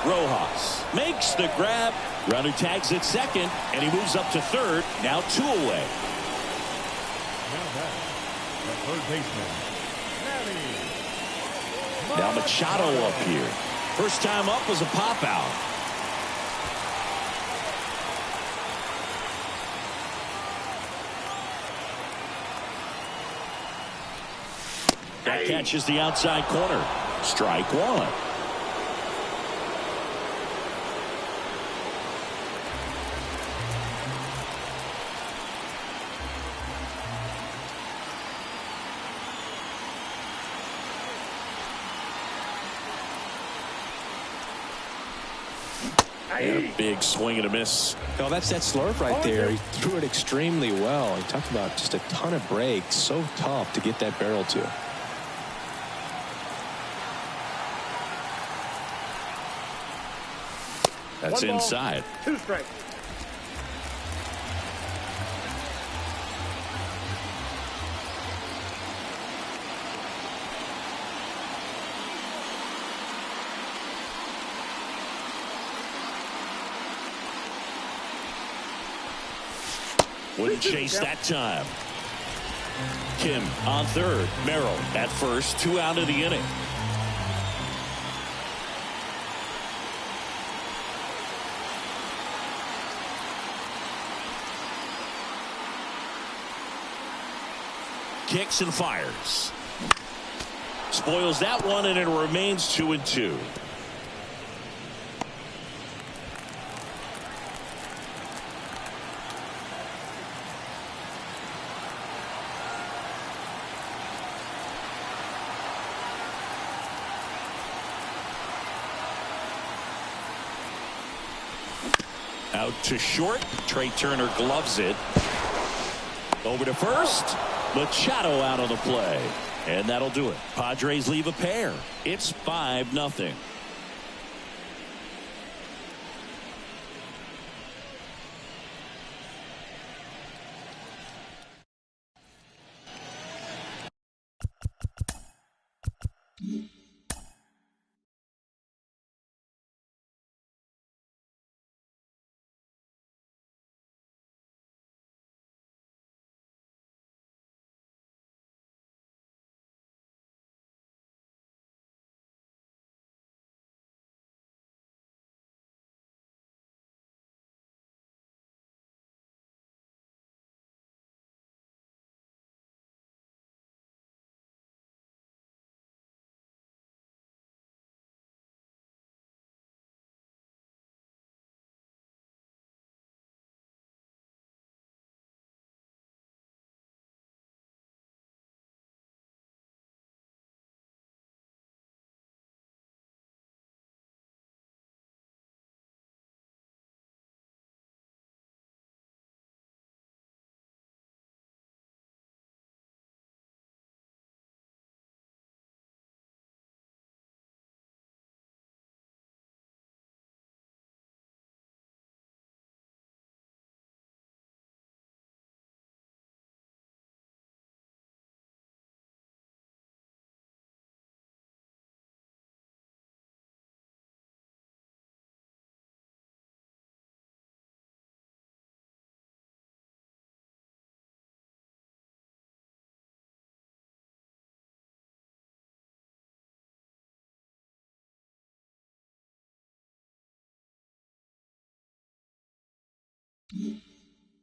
Rojas makes the grab. Runner tags at second, and he moves up to third. Now 2 away.
Now batting, the third baseman, Manny.
Now Machado up here. First time up was a pop out. That catches the outside corner. Strike 1. And a big swing and a miss.
Oh, that's that slurve right there. He threw it extremely well. He talked about just a ton of breaks. So tough to get that barrel to.
That's inside.
2 strikes.
Wouldn't chase that time. Kim on third. Merrill at first. 2 out of the inning. Kicks and fires. Spoils that one, and it remains 2-2. Out to short. Trey Turner gloves it. Over to first. Machado out of the play. And that'll do it. Padres leave a pair. It's 5-0.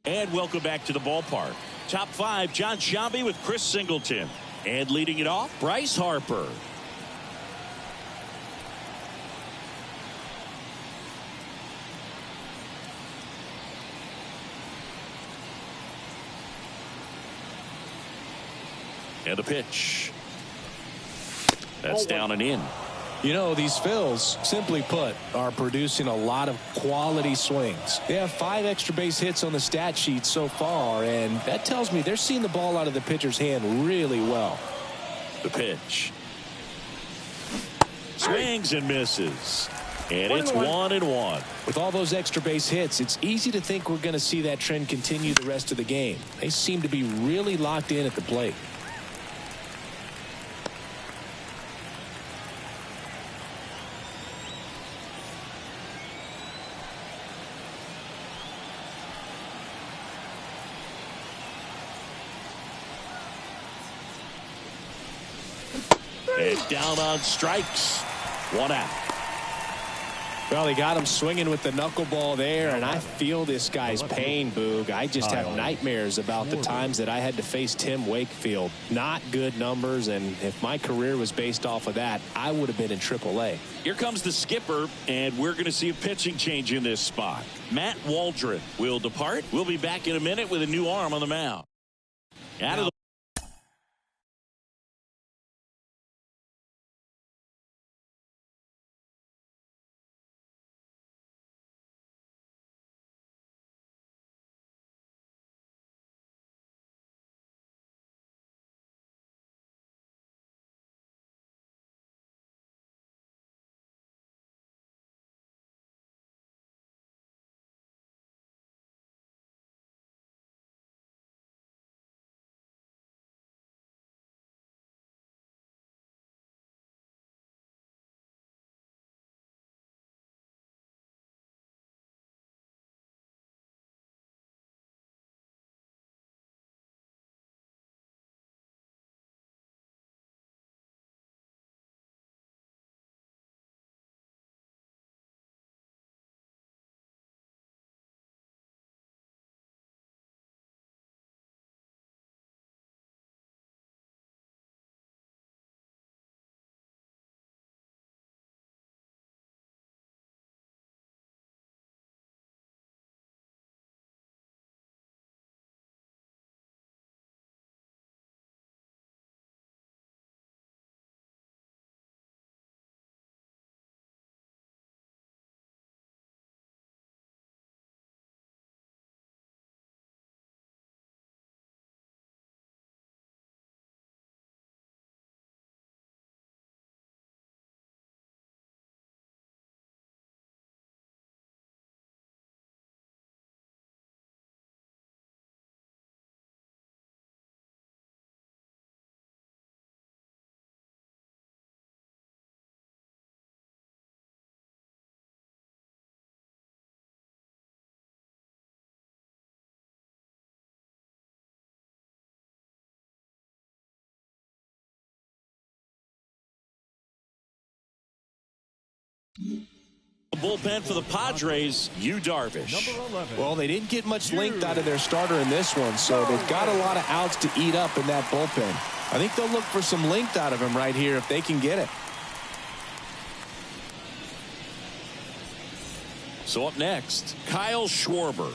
And welcome back to the ballpark. Top 5, John Sciambi with Chris Singleton. And leading it off, Bryce Harper. And the pitch. That's down and in.
You know, these Phils, simply put, are producing a lot of quality swings. They have 5 extra base hits on the stat sheet so far, and that tells me they're seeing the ball out of the pitcher's hand really well.
The pitch. Swings and misses. And it's 1-1.
With all those extra base hits, it's easy to think we're going to see that trend continue the rest of the game. They seem to be really locked in at the plate.
And down on strikes. 1 out.
Well, he got him swinging with the knuckleball there, and I feel this guy's pain, Boog. I just have nightmares about the times that I had to face Tim Wakefield. Not good numbers, and if my career was based off of that, I would have been in AAA.
Here comes the skipper, and we're going to see a pitching change in this spot. Matt Waldron will depart. We'll be back in a minute with a new arm on the mound. Out of the The bullpen for the Padres, Yu Darvish.
Number 11.
Well, they didn't get much length out of their starter in this one, so they've got a lot of outs to eat up in that bullpen. I think they'll look for some length out of him right here if they can get it.
So up next, Kyle Schwarber.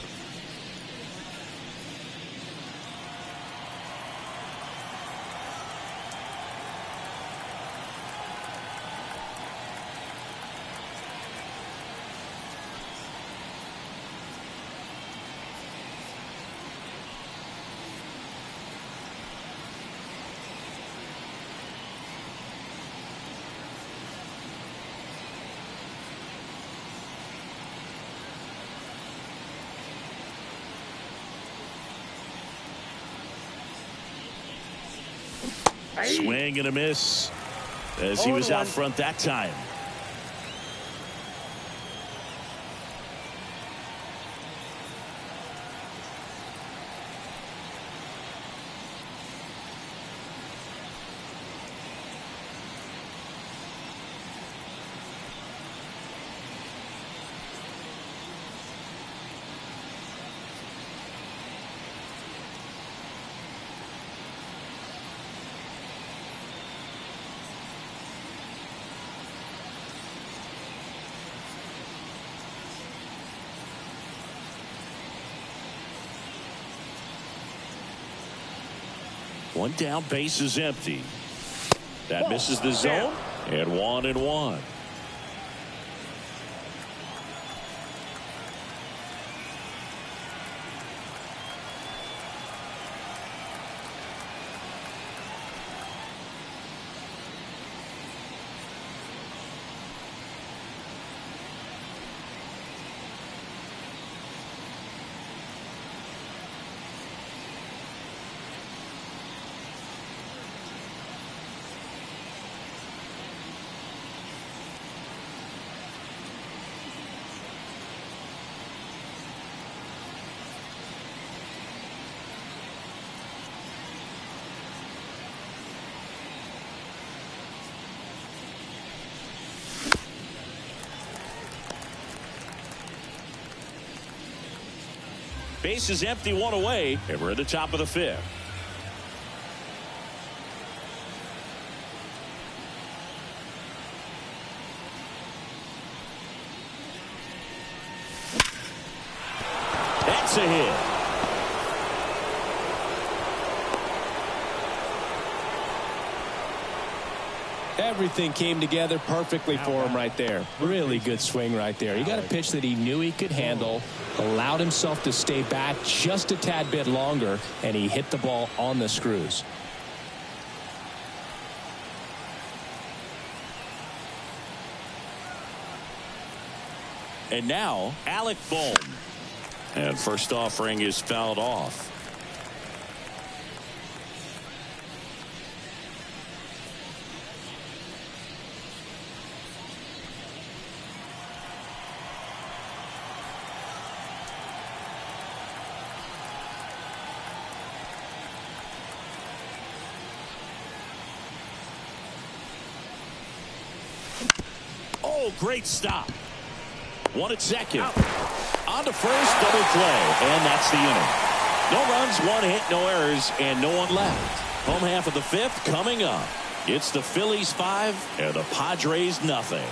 Swing and a miss as he was out front that time. One down, base is empty. That misses the zone, and 1-1. Base is empty, one away, and we're at the top of the fifth. That's a hit.
Everything came together perfectly for him right there. Really good swing right there. He got a pitch that he knew he could handle, allowed himself to stay back just a tad bit longer, and he hit the ball on the screws.
And now, Alec Bohm. And first offering is fouled off. Oh, great stop. One at second. On to first, double play, and that's the inning. No runs, one hit, no errors, and no one left. Home half of the fifth coming up. It's the Phillies 5 and the Padres nothing.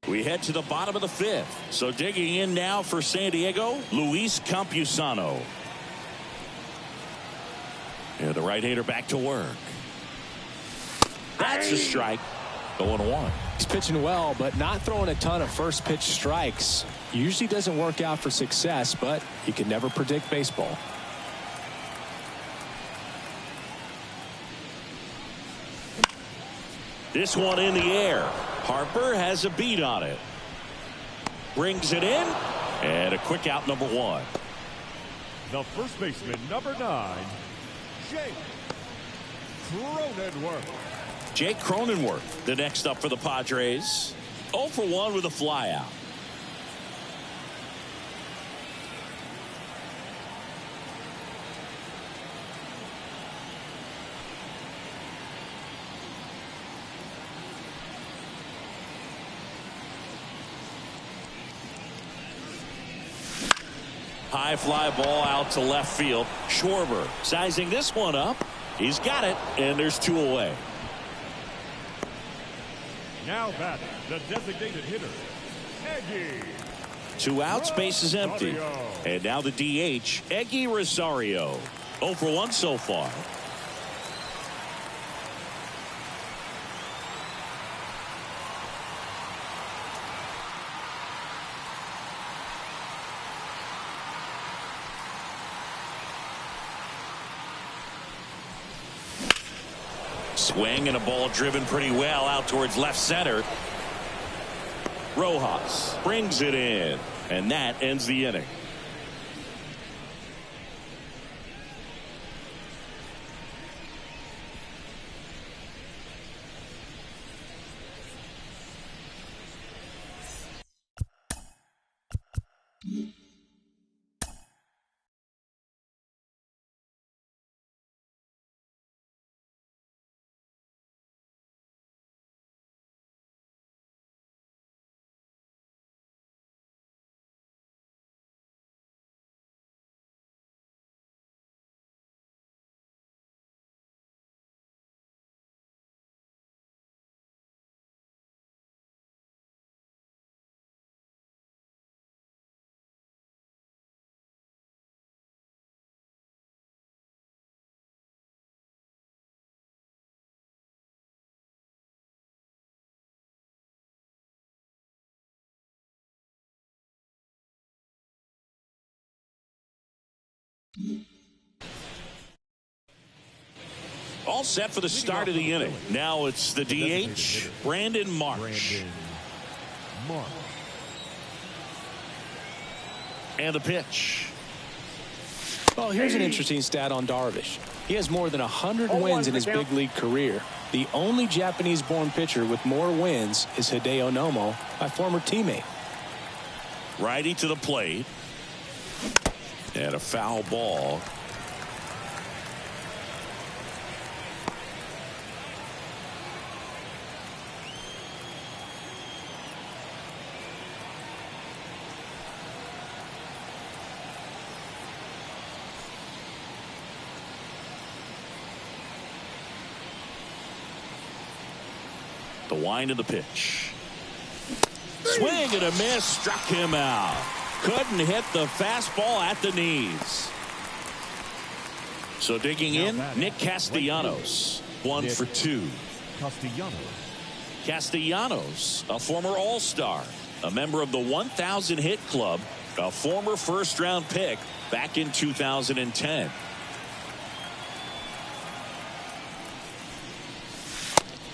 We head to the bottom of the fifth. So digging in now for San Diego, Luis Campusano. And the right-hander back to work. That's a strike. 0-1.
He's pitching well, but not throwing a ton of first pitch strikes. Usually doesn't work out for success, but you can never predict baseball.
This one in the air. Harper has a beat on it. Brings it in. And a quick out, number 1.
The first baseman, number 9, Jake Cronenworth.
Jake Cronenworth, the next up for the Padres. 0 for 1 with a flyout. High fly ball out to left field. Schwarber sizing this one up. He's got it, and there's 2 away.
Now batting, the designated hitter, Eggy.
2 outs, base is empty. And now the DH, Eggy Rosario. 0 for 1 so far. Swing and a ball driven pretty well out towards left center. Rojas brings it in, and that ends the inning. All set for the start of the inning. Now it's the DH, Brandon Marsh. And the pitch.
Well, here's an interesting stat on Darvish. He has more than 100 wins in his big league career. The only Japanese-born pitcher with more wins is Hideo Nomo, my former teammate.
Righty to the plate. And a foul ball. The wind of the pitch. Swing and a miss, struck him out. Couldn't hit the fastball at the knees. So digging in, Nick Castellanos. 1 for 2. Castellanos, a former All-Star, a member of the 1,000 hit club, a former first-round pick back in 2010.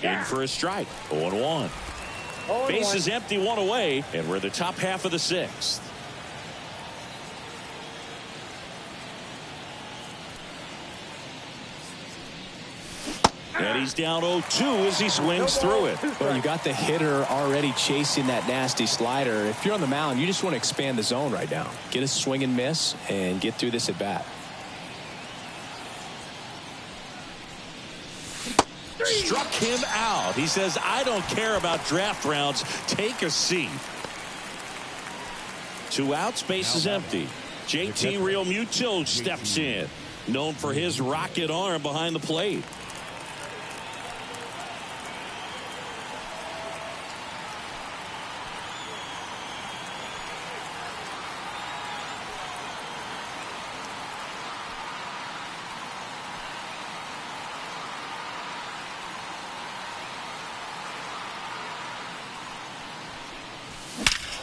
In for a strike. 0-1. Base is empty, 1 away, and we're in the top half of the 6th. And he's down 0-2 as he swings through it.
Well, you got the hitter already chasing that nasty slider. If you're on the mound, you just want to expand the zone right now. Get a swing and miss and get through this at bat.
Struck him out. He says, I don't care about draft rounds. Take a seat. 2 outs, base is empty. JT Realmuto steps in, known for his rocket arm behind the plate.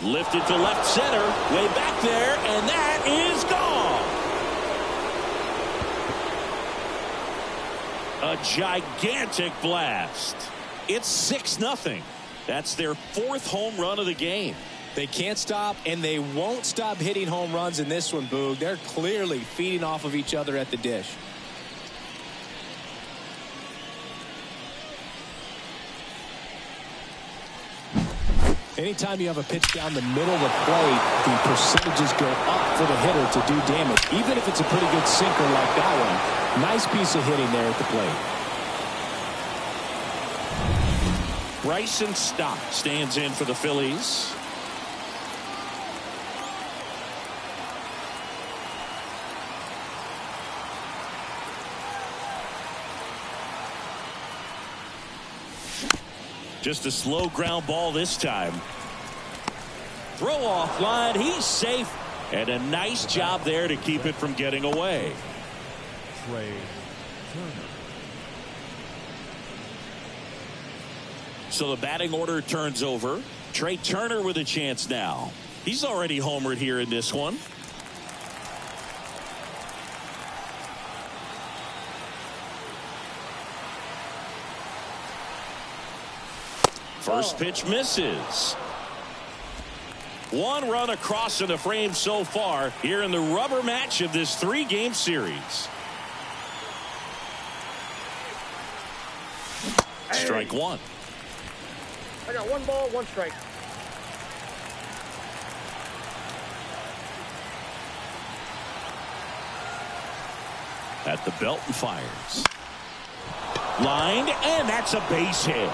Lifted to left center, way back there, and that is gone. A gigantic blast. It's 6-0. That's their 4th home run of the game.
They can't stop, and they won't stop hitting home runs in this one, Boog. They're clearly feeding off of each other at the dish. Anytime you have a pitch down the middle of the plate, the percentages go up for the hitter to do damage, even if it's a pretty good sinker like that one. Nice piece of hitting there at the plate.
Bryson Stott stands in for the Phillies. Just a slow ground ball this time. Throw off line. He's safe. And a nice job there to keep it from getting away.
Trey Turner.
So the batting order turns over. Trey Turner with a chance now. He's already homered here in this one. First pitch misses. 1 run across in the frame so far here in the rubber match of this 3-game series. Strike 1.
I got 1 ball, 1 strike.
At the belt and fires. Lined, and that's a base hit.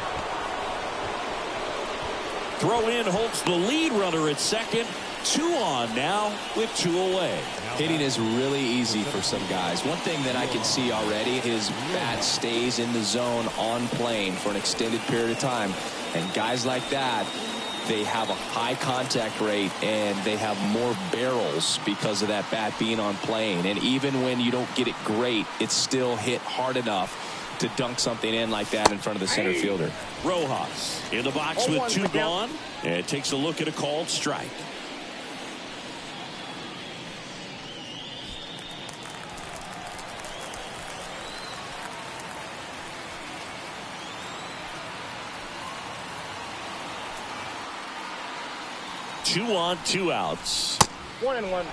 Throw in holds the lead runner at second. 2 on now with 2 away.
Hitting is really easy for some guys. One thing that I can see already, his bat stays in the zone on plane for an extended period of time. And guys like that, they have a high contact rate and they have more barrels because of that bat being on plane. And even when you don't get it great, it's still hit hard enough to dunk something in like that in front of the center fielder.
Rojas in the box with 2 gone, and takes a look at a called strike. Two on, 2 outs.
1-1.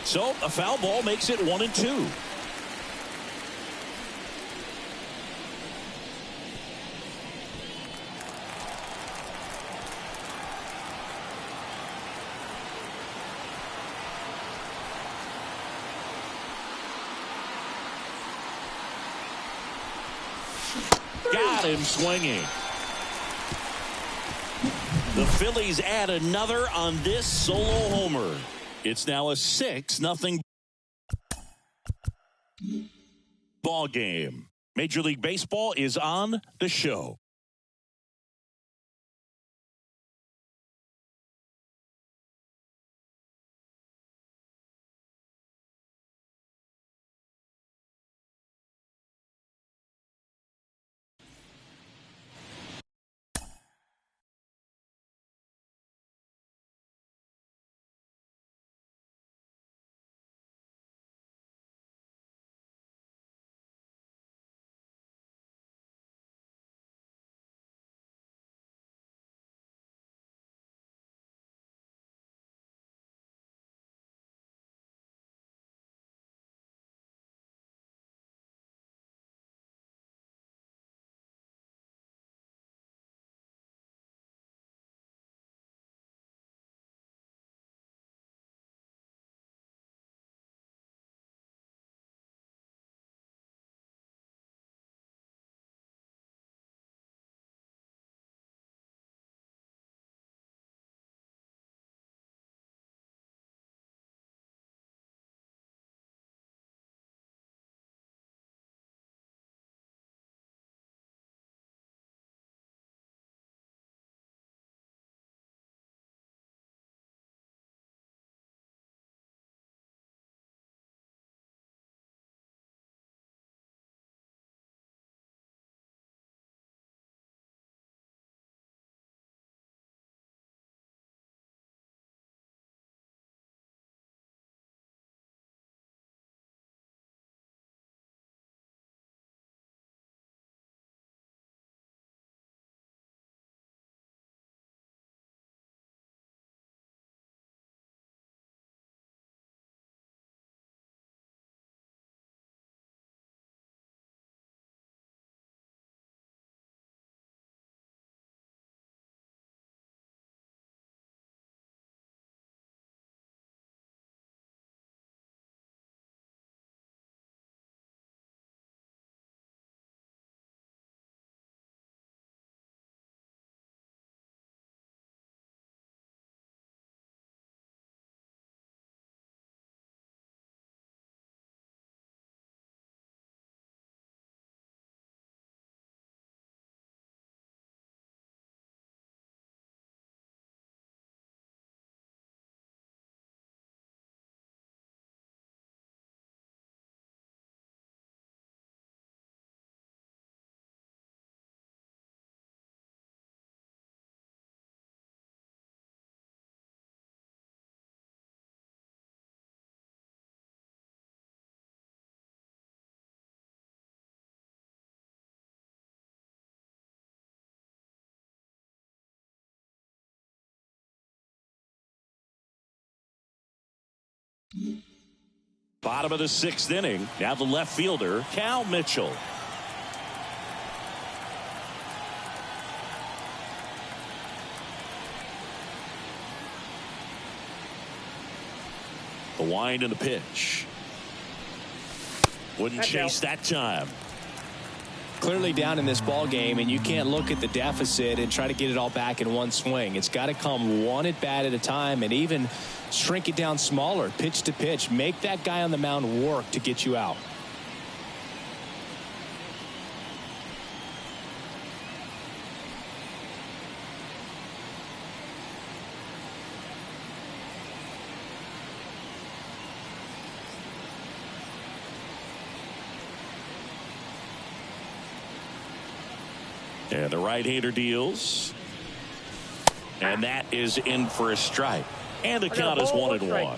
So a foul ball makes it 1-2. Got him swinging. The Phillies add another on this solo homer. It's now a 6-0 ball game. Major League Baseball is on the show. Bottom of the 6th inning. Now the left fielder, Cal Mitchell. The wind and the pitch. Wouldn't chase that time.
Clearly down in this ball game, and you can't look at the deficit and try to get it all back in one swing. It's got to come one at bat at a time, and even shrink it down smaller, pitch to pitch. Make that guy on the mound work to get you out.
And the right-hander deals. And that is in for a strike. And the count is 1-1.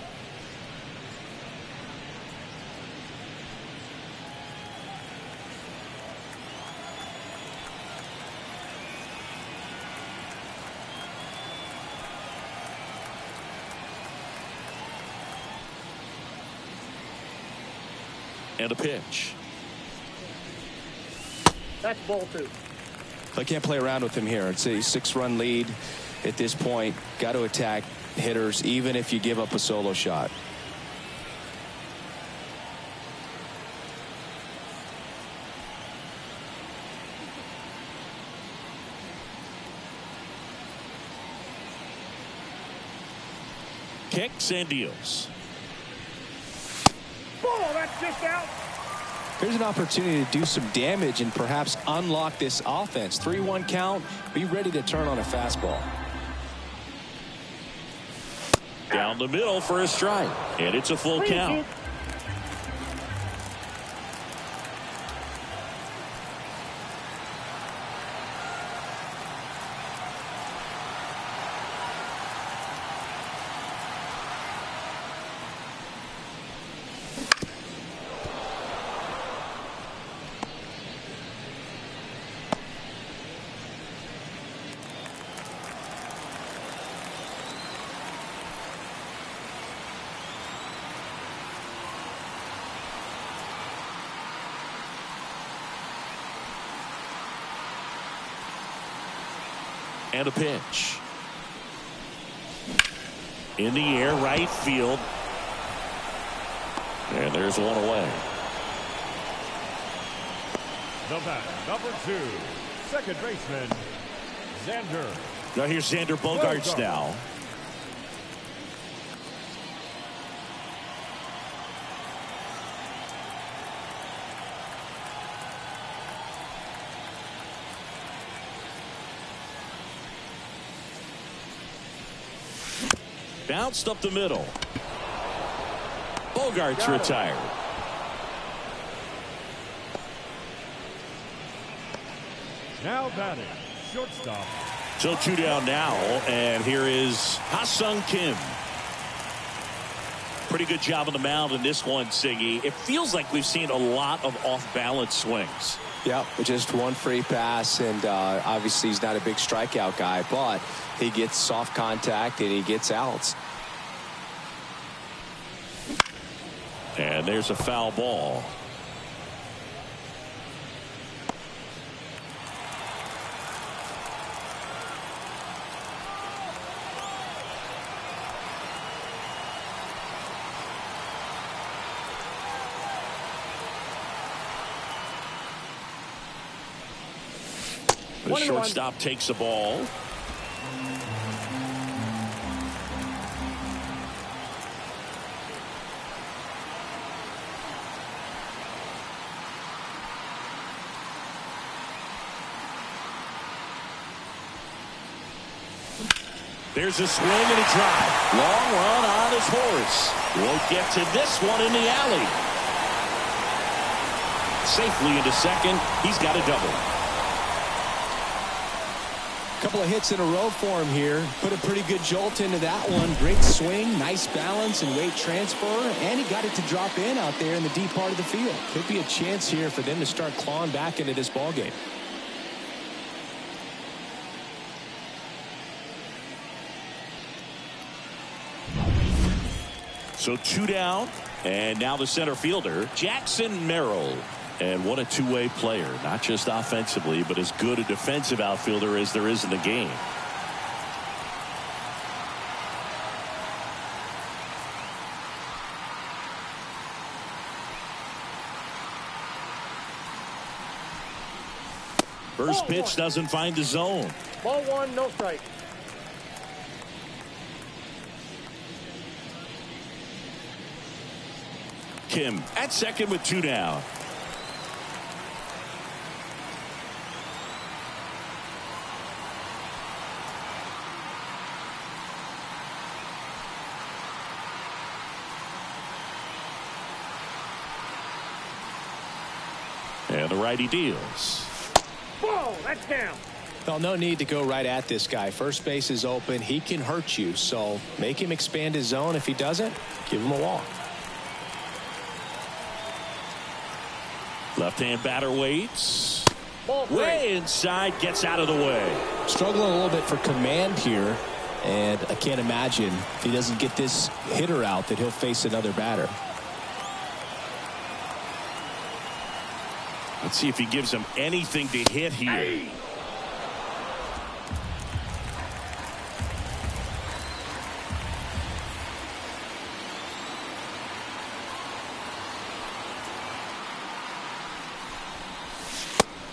And a pitch.
That's ball 2.
I can't play around with him here. It's a 6-run lead at this point. Got to attack hitters even if you give up a solo shot.
Kicks and deals.
Oh, that's just out.
Here's an opportunity to do some damage and perhaps unlock this offense. 3-1 count. Be ready to turn on a fastball.
Down the middle for a strike. And it's a full count. And a pitch. In the air, right field. And there's one away.
The bat, number 2, second baseman, Xander.
Now here's Xander Bogaerts now. Bounced up the middle. Bogaerts retired.
Now batting, shortstop.
So 2 down now, and here is Ha-Sung Kim. Pretty good job on the mound in this one, Siggy. It feels like we've seen a lot of off-balance swings.
Yep, just one free pass, and obviously he's not a big strikeout guy, but he gets soft contact and he gets outs.
And there's a foul ball. The shortstop takes the ball. There's a swing and a drive. Long run on his horse. Won't get to this one in the alley. Safely into second. He's got a double.
Couple of hits in a row for him here. Put a pretty good jolt into that one. Great swing, nice balance and weight transfer, and he got it to drop in out there in the deep part of the field. Could be a chance here for them to start clawing back into this ball game.
So 2 down. And now the center fielder, Jackson Merrill. And what a two-way player, not just offensively, but as good a defensive outfielder as there is in the game. First pitch doesn't find the zone.
Ball 1, no strike.
Kim at second with 2 down. And the righty deals.
Ball, that's down.
Well, no need to go right at this guy. First base is open. He can hurt you. So make him expand his zone. If he doesn't, give him a walk.
Left-hand batter waits.
Ball 3.
Way inside, gets out of the way.
Struggling a little bit for command here. And I can't imagine if he doesn't get this hitter out that he'll face another batter.
Let's see if he gives him anything to hit here.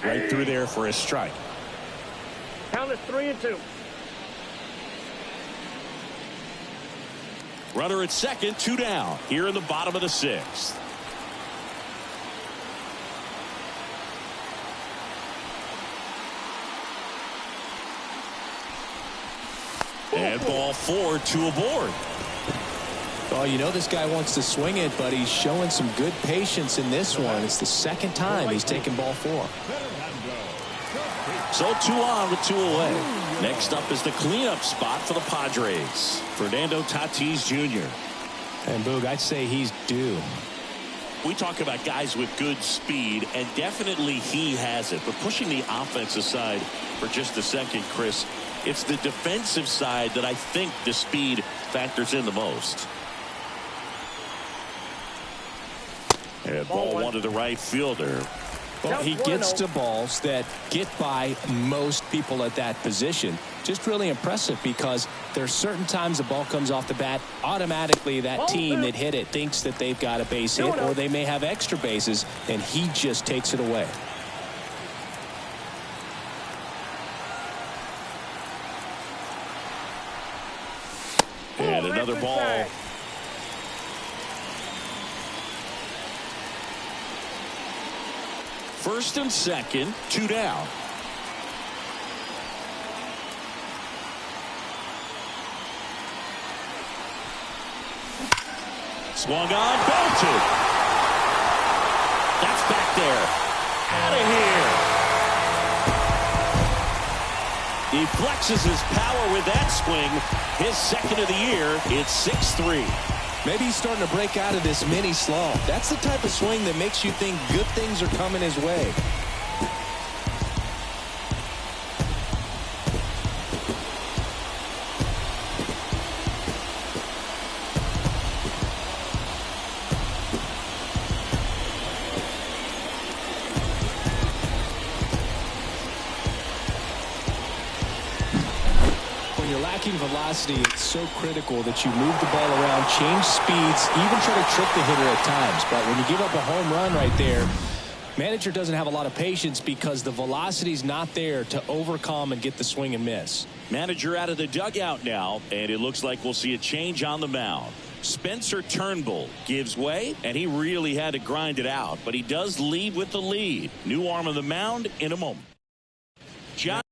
Right through there for a strike.
Count is 3-2.
Runner at second, 2 down here in the bottom of the 6th. And ball 4, 2 aboard.
Oh, you know this guy wants to swing it, but he's showing some good patience in this one. It's the second time he's taken ball 4.
So 2 on with 2 away. Next up is the cleanup spot for the Padres. Fernando Tatis Jr.
And Boog, I'd say he's due.
We talk about guys with good speed, and definitely he has it. But pushing the offense aside for just a second, Chris, it's the defensive side that I think the speed factors in the most. And ball 1 to the right fielder.
Well, he gets to balls that get by most people at that position. Just really impressive because there's certain times the ball comes off the bat, automatically that team that hit it thinks that they've got a base hit, or they may have extra bases, and he just takes it away.
And another ball. First and second, 2 down. Swung on, belted. That's back there. Out of here. He flexes his power with that swing. His second of the year. It's 6-3.
Maybe he's starting to break out of this mini slump. That's the type of swing that makes you think good things are coming his way. Velocity, it's so critical that you move the ball around, change speeds, even try to trick the hitter at times. But when you give up a home run right there, manager doesn't have a lot of patience because the velocity's not there to overcome and get the swing and miss.
Manager out of the dugout now, and it looks like we'll see a change on the mound. Spencer Turnbull gives way, and he really had to grind it out, but he does lead with the lead. New arm on the mound in a moment. John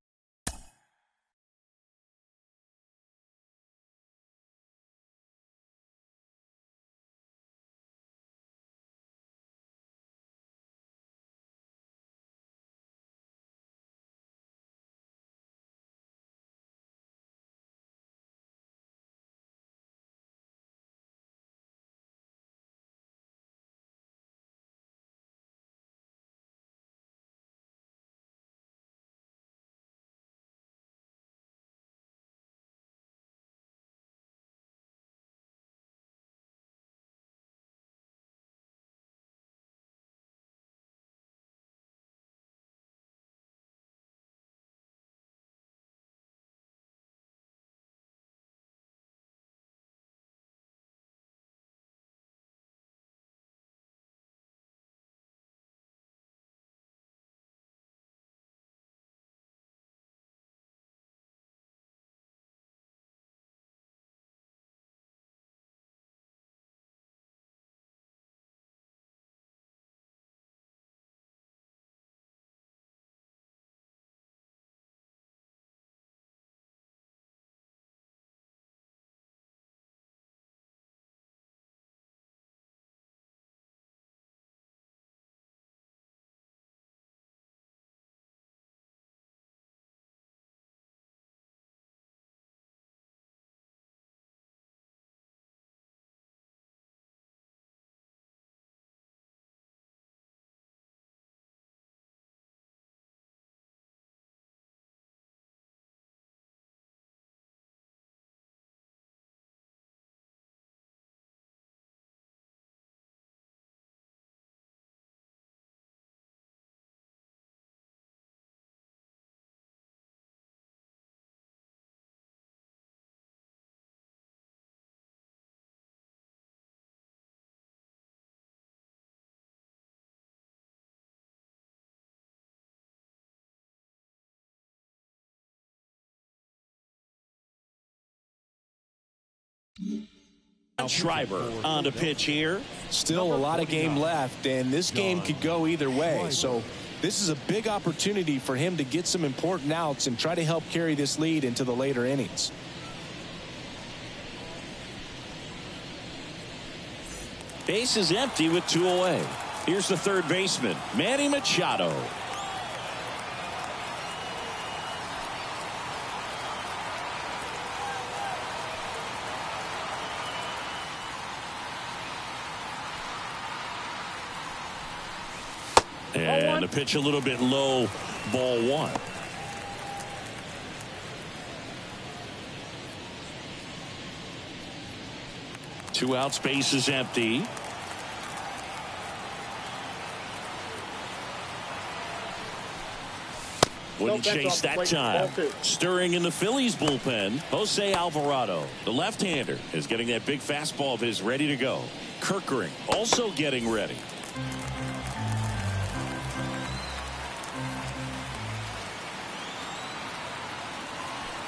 Schreiber on the pitch here.
Still a lot of game left, and this game could go either way. So this is a big opportunity for him to get some important outs and try to help carry this lead into the later innings.
Base is empty with 2 away. Here's the third baseman, Manny Machado. And the pitch a little bit low, ball 1. Two outs, base is empty. Wouldn't chase that time. Stirring in the Phillies bullpen, Jose Alvarado, the left-hander, is getting that big fastball of his ready to go. Kirkering also getting ready.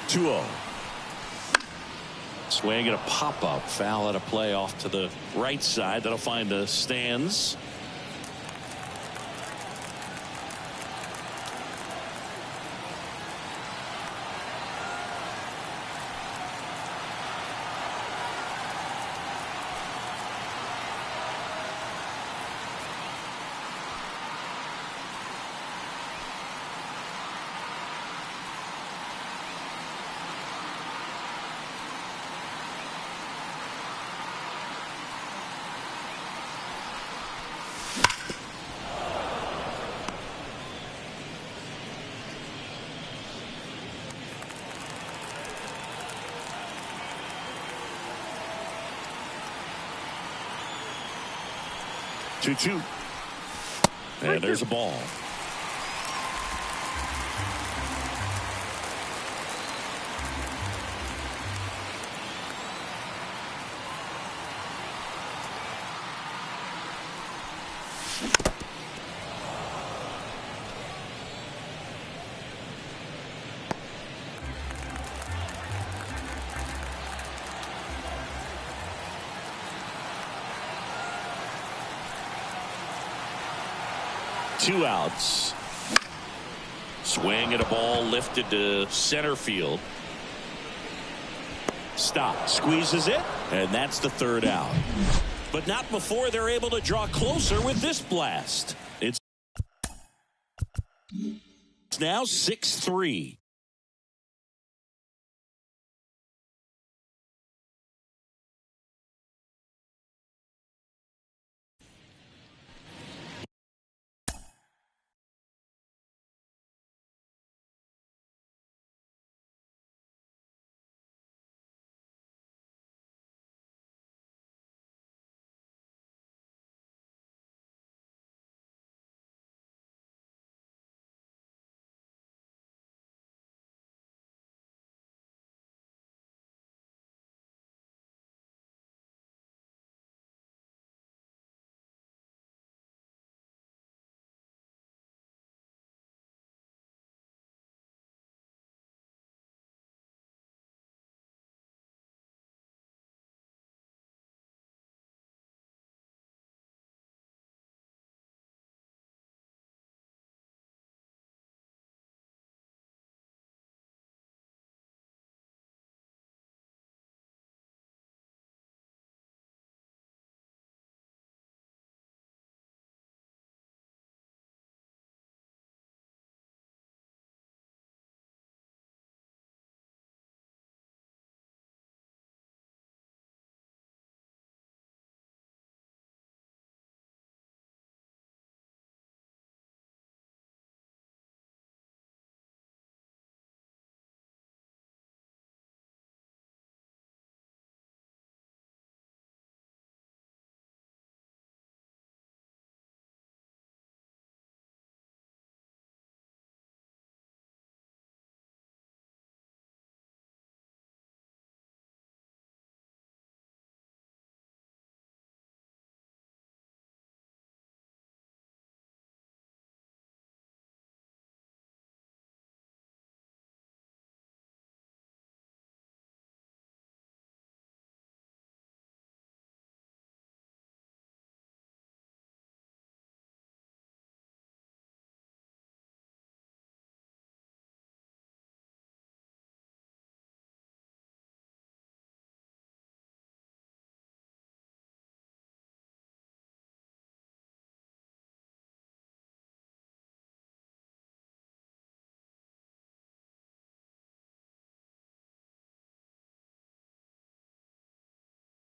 2-0. Swing and a pop-up foul at a play off to the right side. That'll find the stands. Two. And there's a ball. Two outs. Swing at a ball lifted to center field. Stop. Squeezes it. And that's the third out. But not before they're able to draw closer with this blast. It's now 6-3.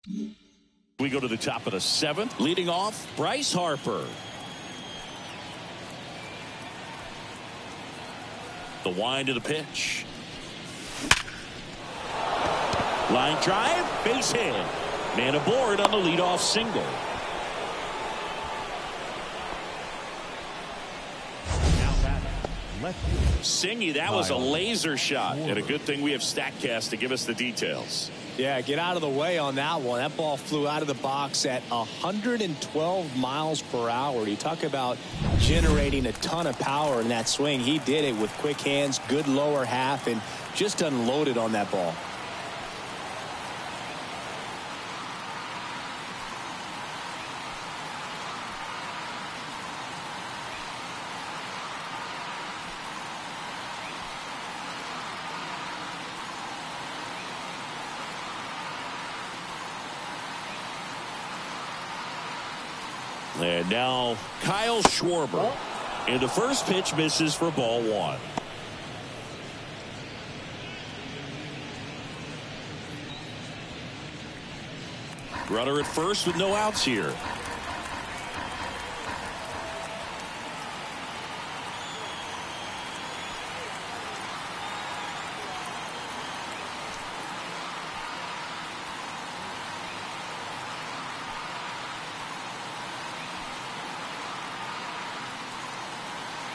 We go to the top of the 7th. Leading off, Bryce Harper. The wind of the pitch. Line drive, base hit. Man aboard on the leadoff single.
Now batting, left field.
Singy, that was a laser shot. And a good thing we have StatCast to give us the details.
Yeah, get out of the way on that one. That ball flew out of the box at 112 miles per hour. You talk about generating a ton of power in that swing. He did it with quick hands, good lower half, and just unloaded on that ball.
And now Kyle Schwarber. And the first pitch misses for ball 1. Runner at first with no outs here.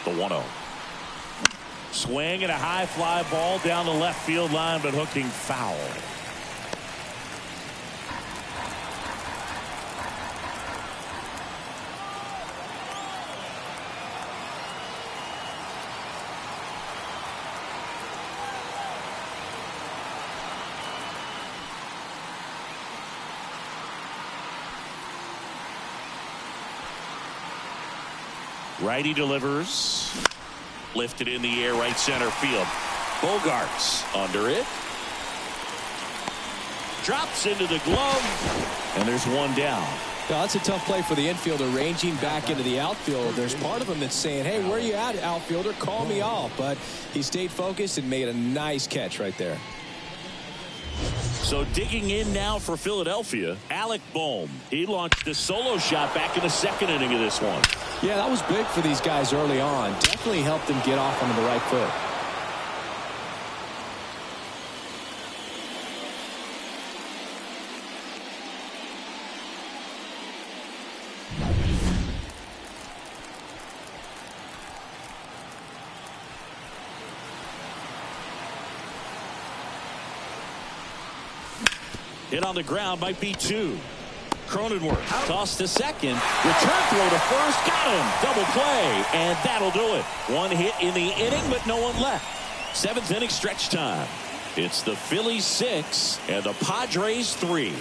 The 1-0. Swing and a high fly ball down the left field line, but hooking foul. Righty delivers. Lifted in the air, right center field. Bogarts under it. Drops into the glove. And there's one down.
No, that's a tough play for the infielder, ranging back into the outfield. There's part of him that's saying, hey, where you at, outfielder? Call me off. But he stayed focused and made a nice catch right there.
So digging in now for Philadelphia, Alec Bohm. He launched a solo shot back in the 2nd inning of this one.
Yeah, that was big for these guys early on. Definitely helped them get off onto the right foot.
Hit on the ground, might be 2. Cronenworth tossed to second. Return throw to first. Got him. Double play. And that'll do it. One hit in the inning, but no one left. 7th inning stretch time. It's the Phillies 6 and the Padres 3.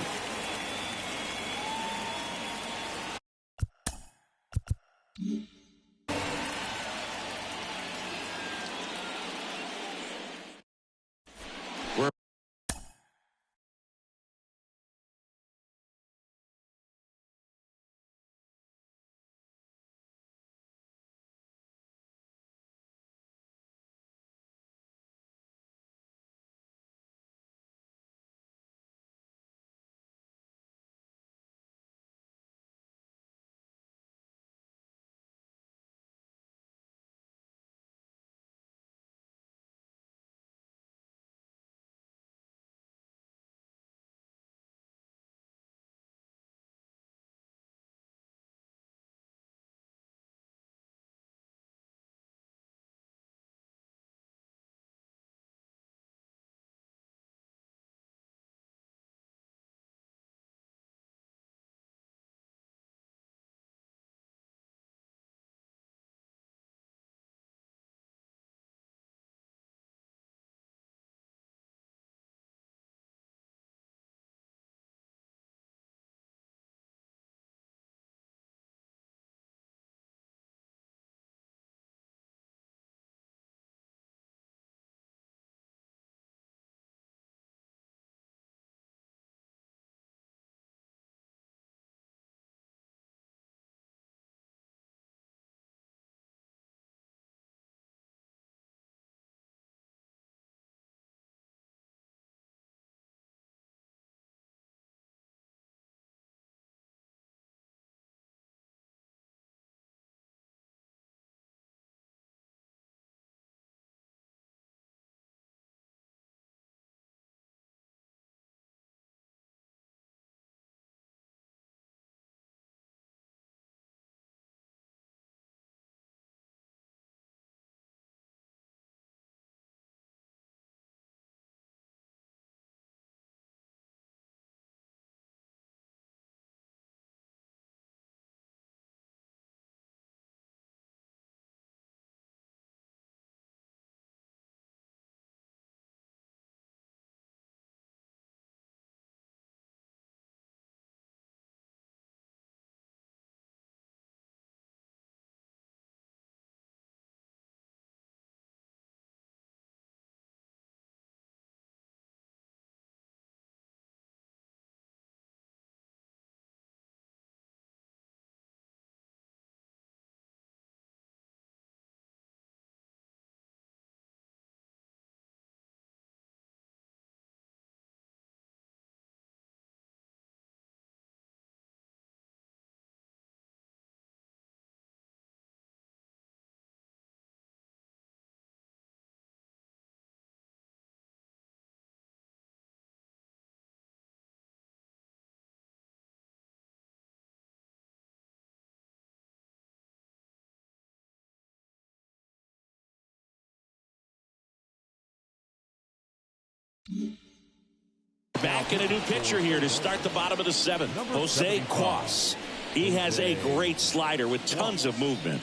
Back in a new pitcher here to start the bottom of the seventh. Jose Quas. He has a great slider with tons of movement.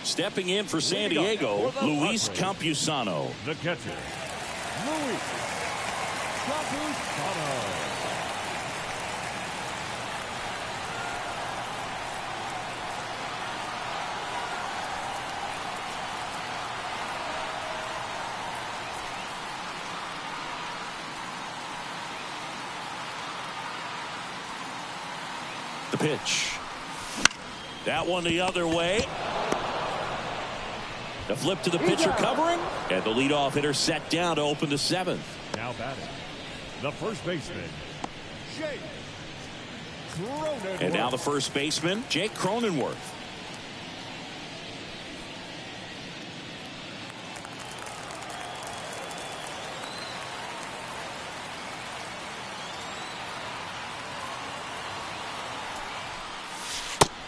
Stepping in for San Diego, Luis Campusano.
The catcher, Luis Campusano.
The pitch. That one the other way. The flip to the pitcher covering. And the leadoff hitter set down to open the seventh.
Now batting, the first baseman, Jake Cronenworth.
And now the first baseman, Jake Cronenworth.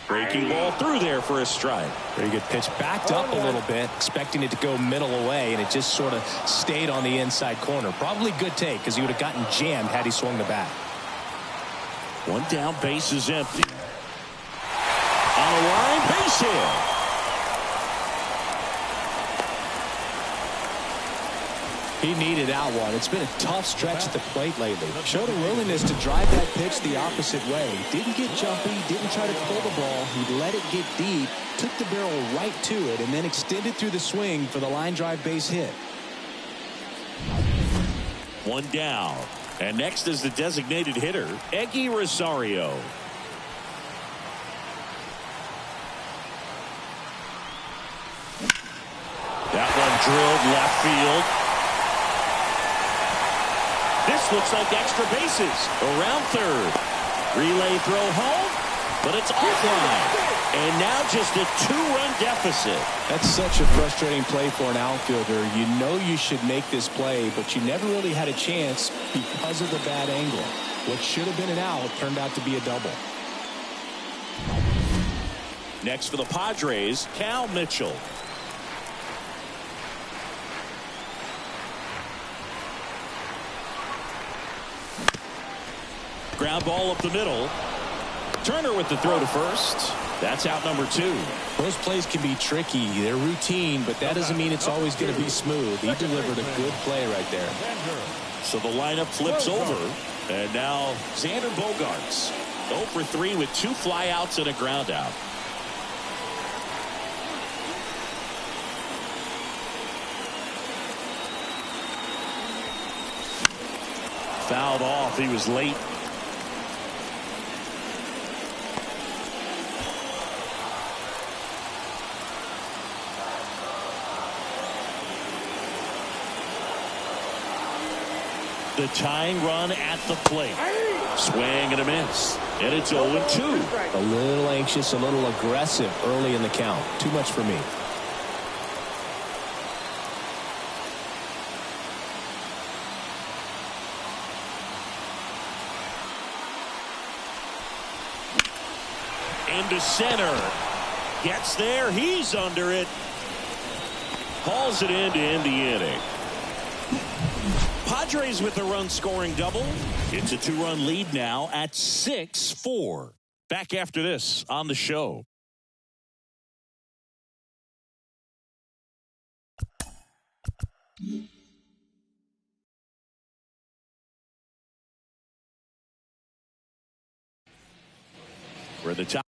Breaking ball through there for a strike.
Very good pitch. Backed up a little bit, expecting it to go middle away, and it just sort of stayed on the inside corner. Probably good take, because he would have gotten jammed had he swung the bat.
One down, base is empty. On the line, base hit.
He needed that one. It's been a tough stretch at the plate lately. Showed a willingness to drive that pitch the opposite way. Didn't get jumpy, didn't try to pull the ball. He let it get deep, took the barrel right to it, and then extended through the swing for the line drive base hit.
One down. And next is the designated hitter, Eggy Rosario. That one drilled left field. This looks like extra bases around third. Relay throw home, but it's offline. And now just a two-run deficit.
That's such a frustrating play for an outfielder. You know you should make this play, but you never really had a chance because of the bad angle. What should have been an out turned out to be a double.
Next for the Padres, Cal Mitchell. Ground ball up the middle. Turner with the throw to first. That's out number 2.
Those plays can be tricky. They're routine, but that doesn't mean it's always going to be smooth. He delivered a good play right there.
So the lineup flips over. And now Xander Bogaerts 0 for 3 with 2 flyouts and a ground out. Fouled off. He was late. The tying run at the plate. Swing and a miss. And it's 0-2.
A little anxious, a little aggressive early in the count. Too much for me.
Into center. Gets there. He's under it. Hauls it in to end the inning. Padres with a run-scoring double. It's a 2-run lead now at 6-4. Back after this on the show. We're the top.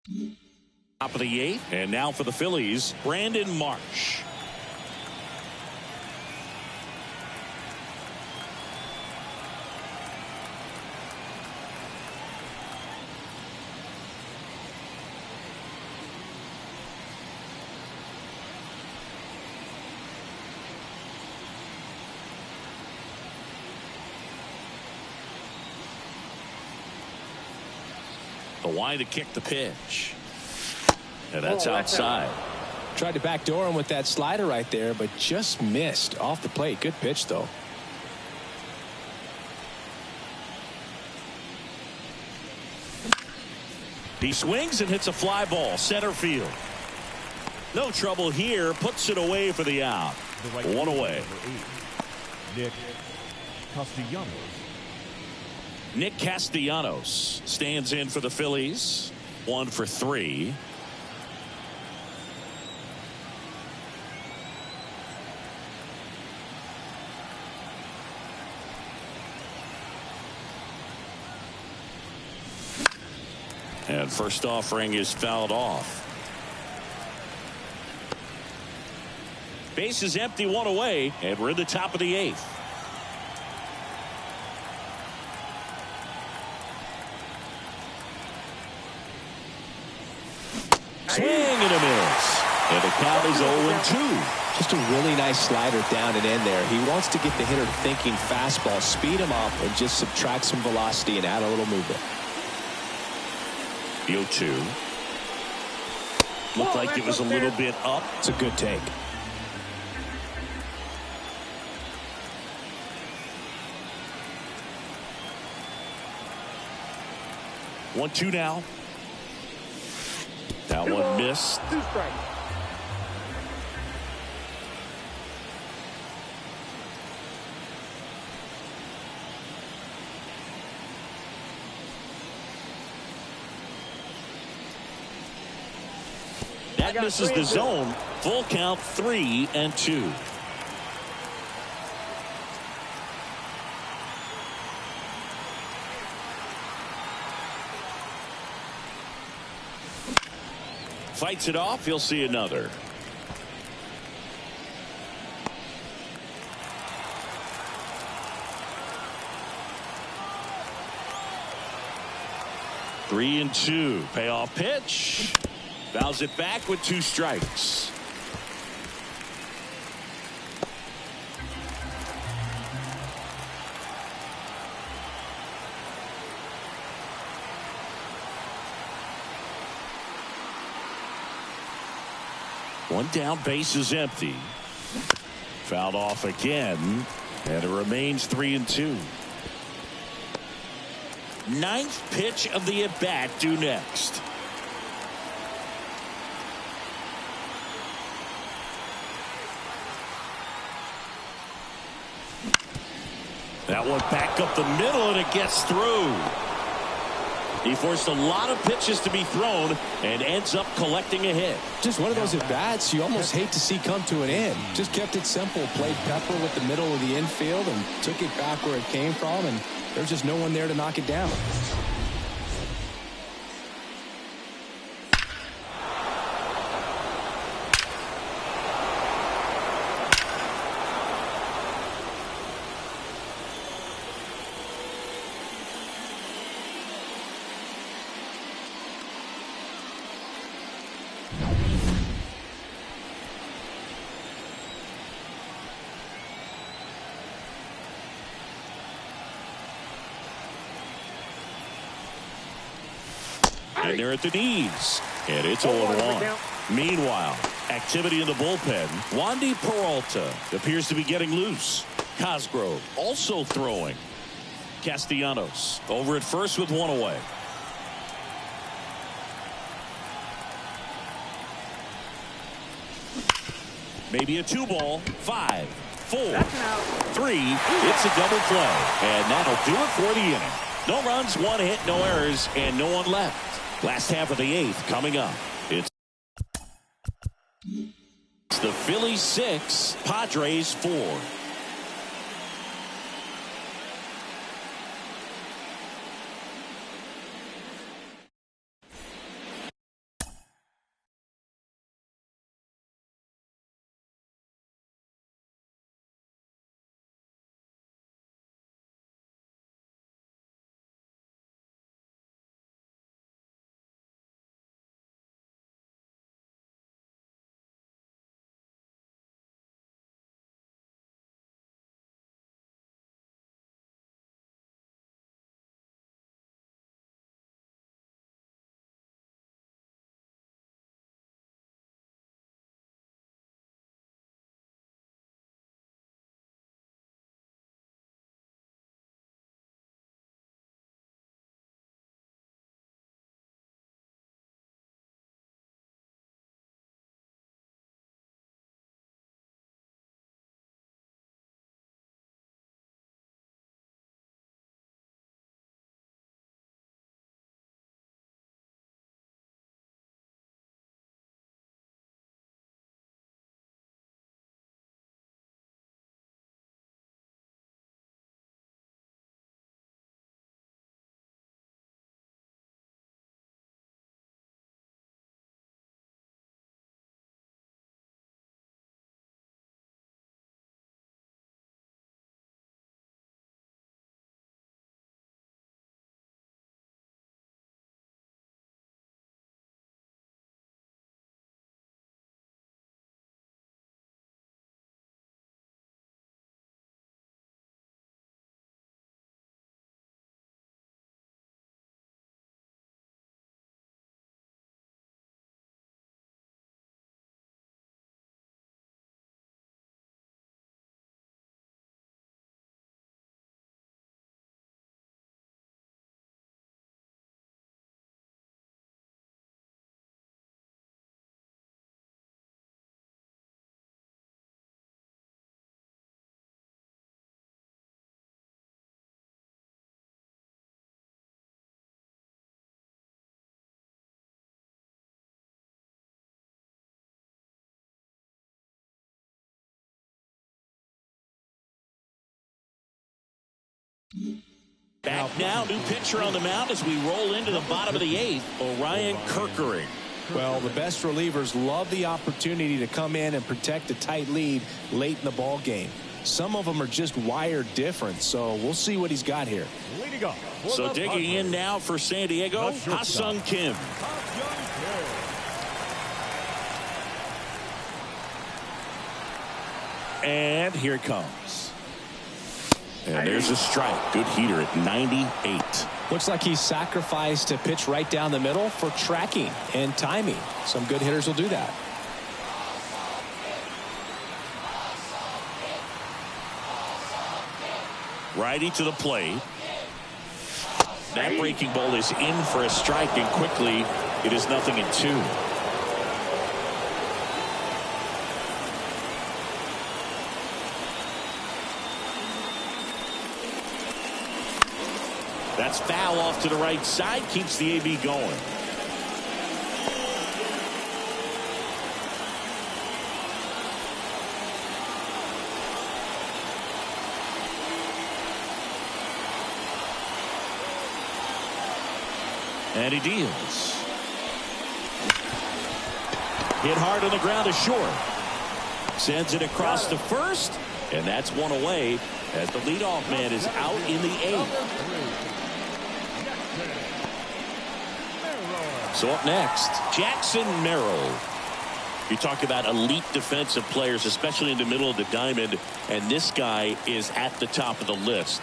Top of the 8th, and now for the Phillies, Brandon Marsh. The wind to kick the pitch. And that's outside.
Tried to backdoor him with that slider right there, but just missed off the plate. Good pitch, though.
He swings and hits a fly ball center field. No trouble here. Puts it away for the out. One away.
Nick Castellanos.
Nick Castellanos stands in for the Phillies. 1 for 3. And first offering is fouled off. Base is empty, 1 away, and we're in the top of the 8th. Swing and a miss. And the count is 0-2.
Just a really nice slider down and in there. He wants to get the hitter thinking fastball, speed him up, and just subtract some velocity and add a little movement.
0-2. Looked like it was a little bit up.
It's a good take.
One, 2 now. That one missed.
2 strikes.
That misses the zone. Full count, 3-2. Fights it off. He'll see another. Three and 2. Payoff pitch. Fouls it back with 2 strikes. One down, base is empty. Fouled off again, and it remains 3-2. 9th pitch of the at-bat due next. That one back up the middle, and it gets through. He forced a lot of pitches to be thrown and ends up collecting a hit.
Just one of those at-bats you almost hate to see come to an end. Just kept it simple, played pepper with the middle of the infield and took it back where it came from, and there's just no one there to knock it down.
And they're at the knees. And it's 0-1. Meanwhile, activity in the bullpen. Wandy Peralta appears to be getting loose. Cosgrove also throwing. Castellanos over at first with 1 away. Maybe a 2-ball. 5, 4, 3. It's a double play. And that'll do it for the inning. No runs, 1 hit, no errors, and no one left. Last half of the 8th coming up. It's the Phillies 6, Padres 4. Back now, new pitcher on the mound as we roll into the bottom of the 8th, Orion Kerkering.
Well, the best relievers love the opportunity to come in and protect a tight lead late in the ball game. Some of them are just wired different, so we'll see what he's got here.
So digging in now for San Diego, Ha-Sung Kim. And here it comes. And there's a strike. Good heater at 98.
Looks like he's sacrificed a pitch right down the middle for tracking and timing. Some good hitters will do that.
Righty to the plate. That breaking ball is in for a strike, and quickly it is 0-2. That's foul off to the right side, keeps the AB going. And he deals. Hit hard on the ground to short. Sends it across to first, and that's one away as the leadoff man is out in the 8th. So up next, Jackson Merrill. You talk about elite defensive players, especially in the middle of the diamond, and this guy is at the top of the list.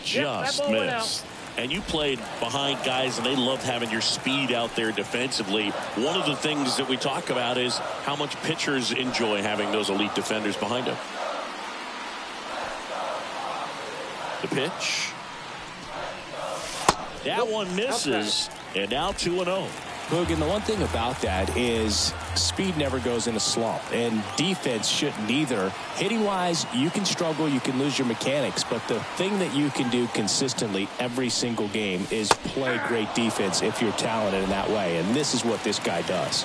Just missed. And you played behind guys, and they love having your speed out there defensively. One of the things that we talk about is how much pitchers enjoy having those elite defenders behind them. The pitch. That one misses, and now 2-0.
Hoog, and the one thing about that is speed never goes in a slump, and defense shouldn't either. Hitting wise, you can struggle, you can lose your mechanics, but the thing that you can do consistently every single game is play great defense if you're talented in that way, and this is what this guy does.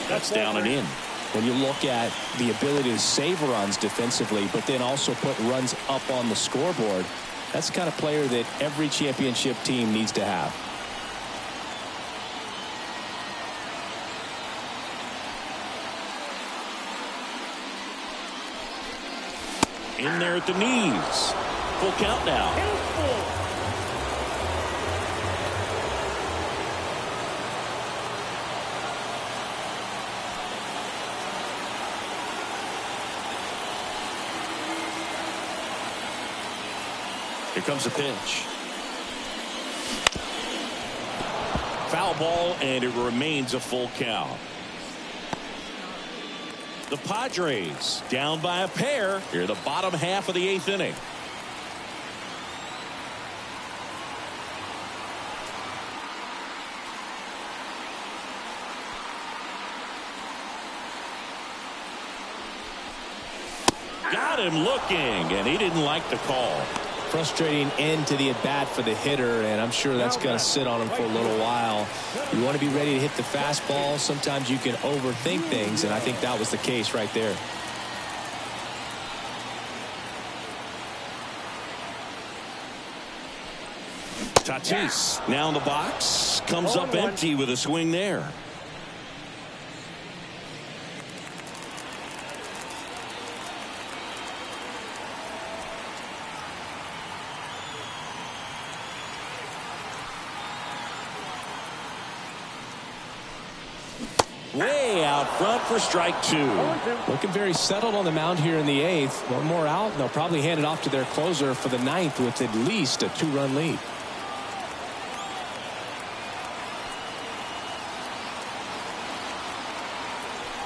That's down and in.
When you look at the ability to save runs defensively, but then also put runs up on the scoreboard, that's the kind of player that every championship team needs to have.
In there at the knees. Full count now. Here comes a pitch. Foul ball, and it remains a full count. The Padres down by a pair here in the bottom half of the 8th inning. Got him looking, and he didn't like the call.
Frustrating end to the at-bat for the hitter, and I'm sure that's going to sit on him for a little while. You want to be ready to hit the fastball. Sometimes you can overthink things, and I think that was the case right there.
Tatis now in the box. Comes up empty with a swing there. Way out front for strike 2.
Looking very settled on the mound here in the 8th. One more out, and they'll probably hand it off to their closer for the 9th with at least a 2-run lead.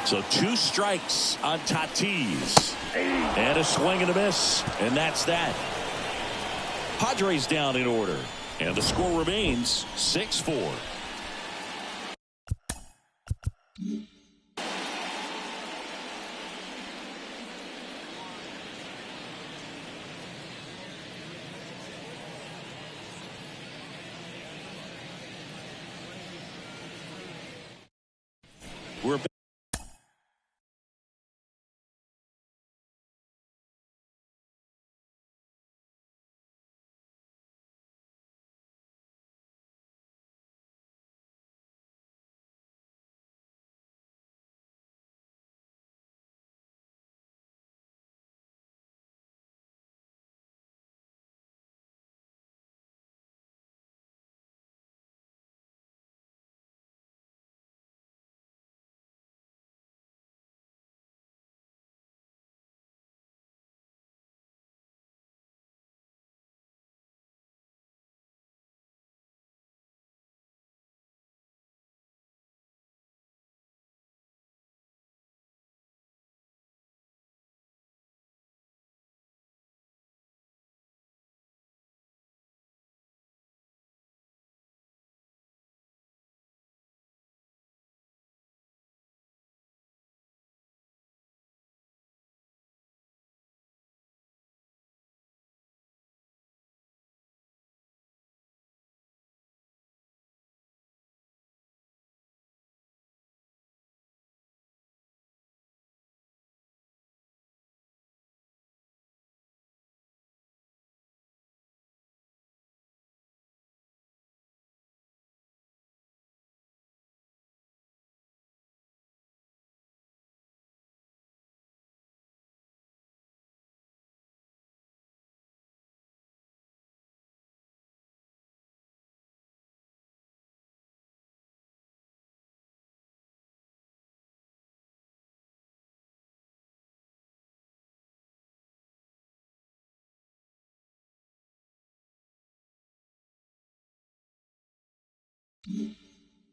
So 2 strikes on Tatis. And a swing and a miss. And that's that. Padres down in order. And the score remains 6-4.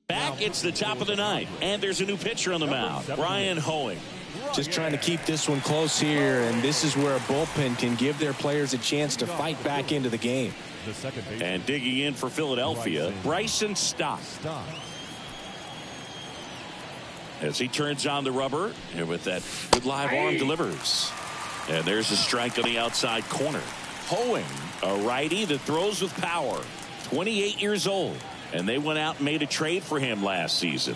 Back, it's the top of the ninth, and there's a new pitcher on the mound, Brian Hoeing.
Just trying to keep this one close here, and this is where a bullpen can give their players a chance to fight back into the game.
And digging in for Philadelphia, Bryson Stott. As he turns on the rubber, and with that good live arm delivers. And there's a strike on the outside corner. Hoeing, a righty that throws with power, 28 years old. And they went out and made a trade for him last season.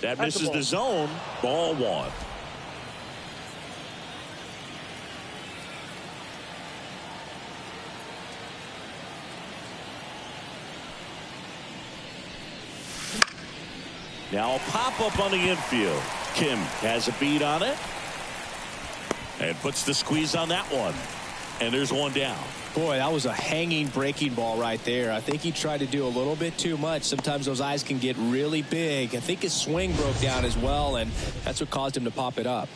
That misses the zone. Ball one. Now a pop-up on the infield. Kim has a beat on it. And puts the squeeze on that one. And there's one down.
Boy, that was a hanging breaking ball right there. I think he tried to do a little bit too much. Sometimes those eyes can get really big. I think his swing broke down as well, and that's what caused him to pop it up.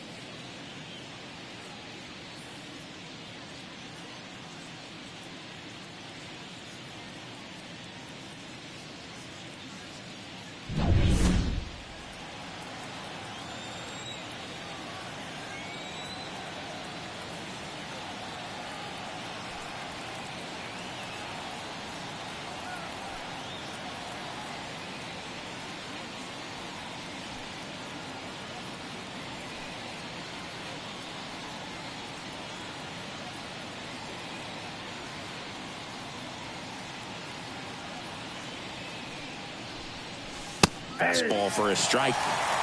Fastball for a strike.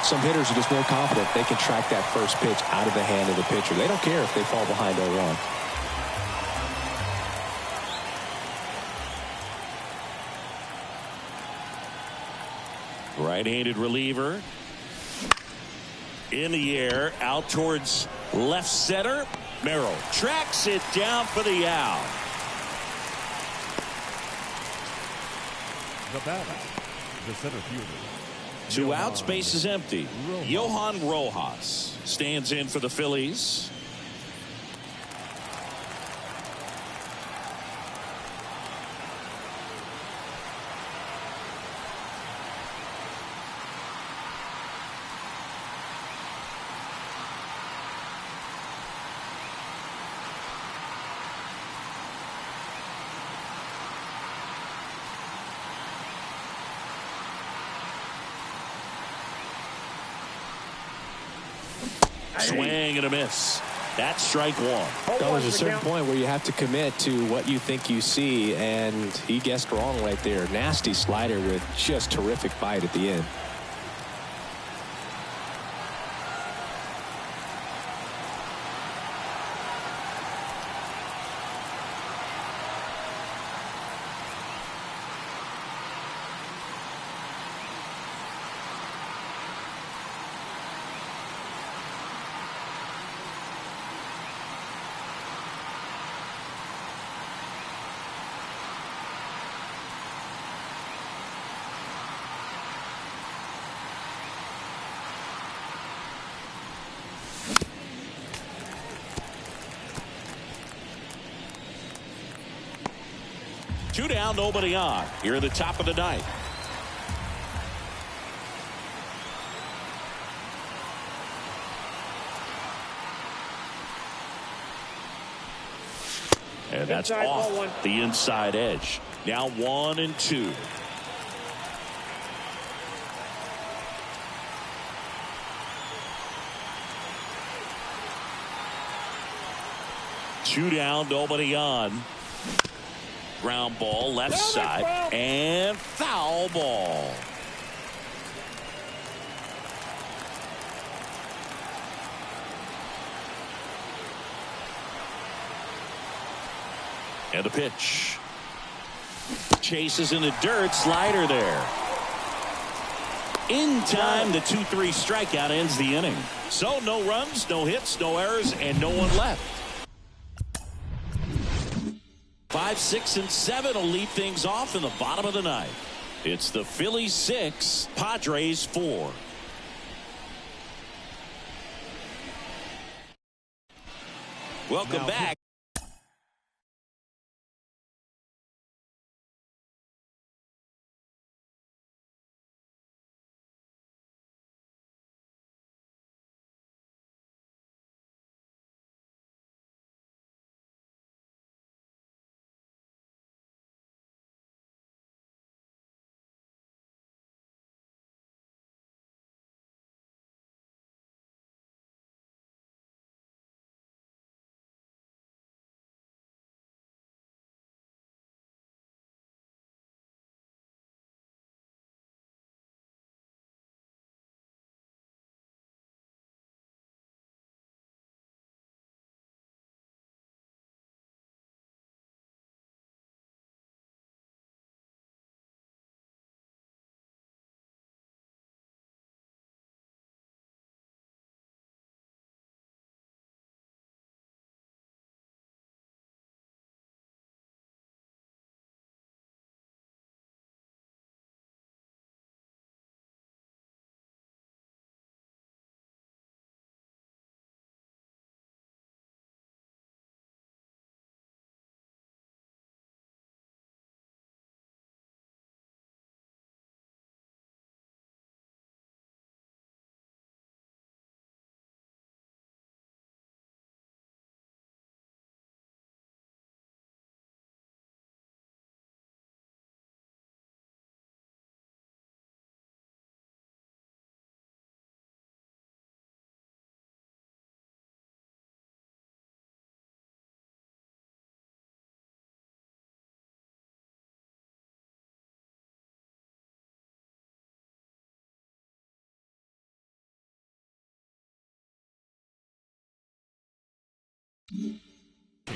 Some hitters are just more confident they can track that first pitch out of the hand of the pitcher. They don't care if they fall behind 0-1.
Right-handed reliever. In the air, out towards left center. Merrill tracks it down for the out.
The batter, the center fielder.
2 outs, base is empty. Johan Rojas stands in for the Phillies. Swing and a miss. That's strike one.
There's a certain point where you have to commit to what you think you see, and he guessed wrong right there. Nasty slider with just terrific bite at the end.
Two down, nobody on. Here at the top of the ninth. And that's off the inside edge. Now 1-2. Two down, nobody on. Ground ball left side and foul ball. And the pitch. Chases in the dirt, slider there. In time, the 2-3 strikeout ends the inning. So no runs, no hits, no errors, and no one left. 5, 6, and 7 will lead things off in the bottom of the ninth. It's the Phillies 6, Padres 4. Welcome back.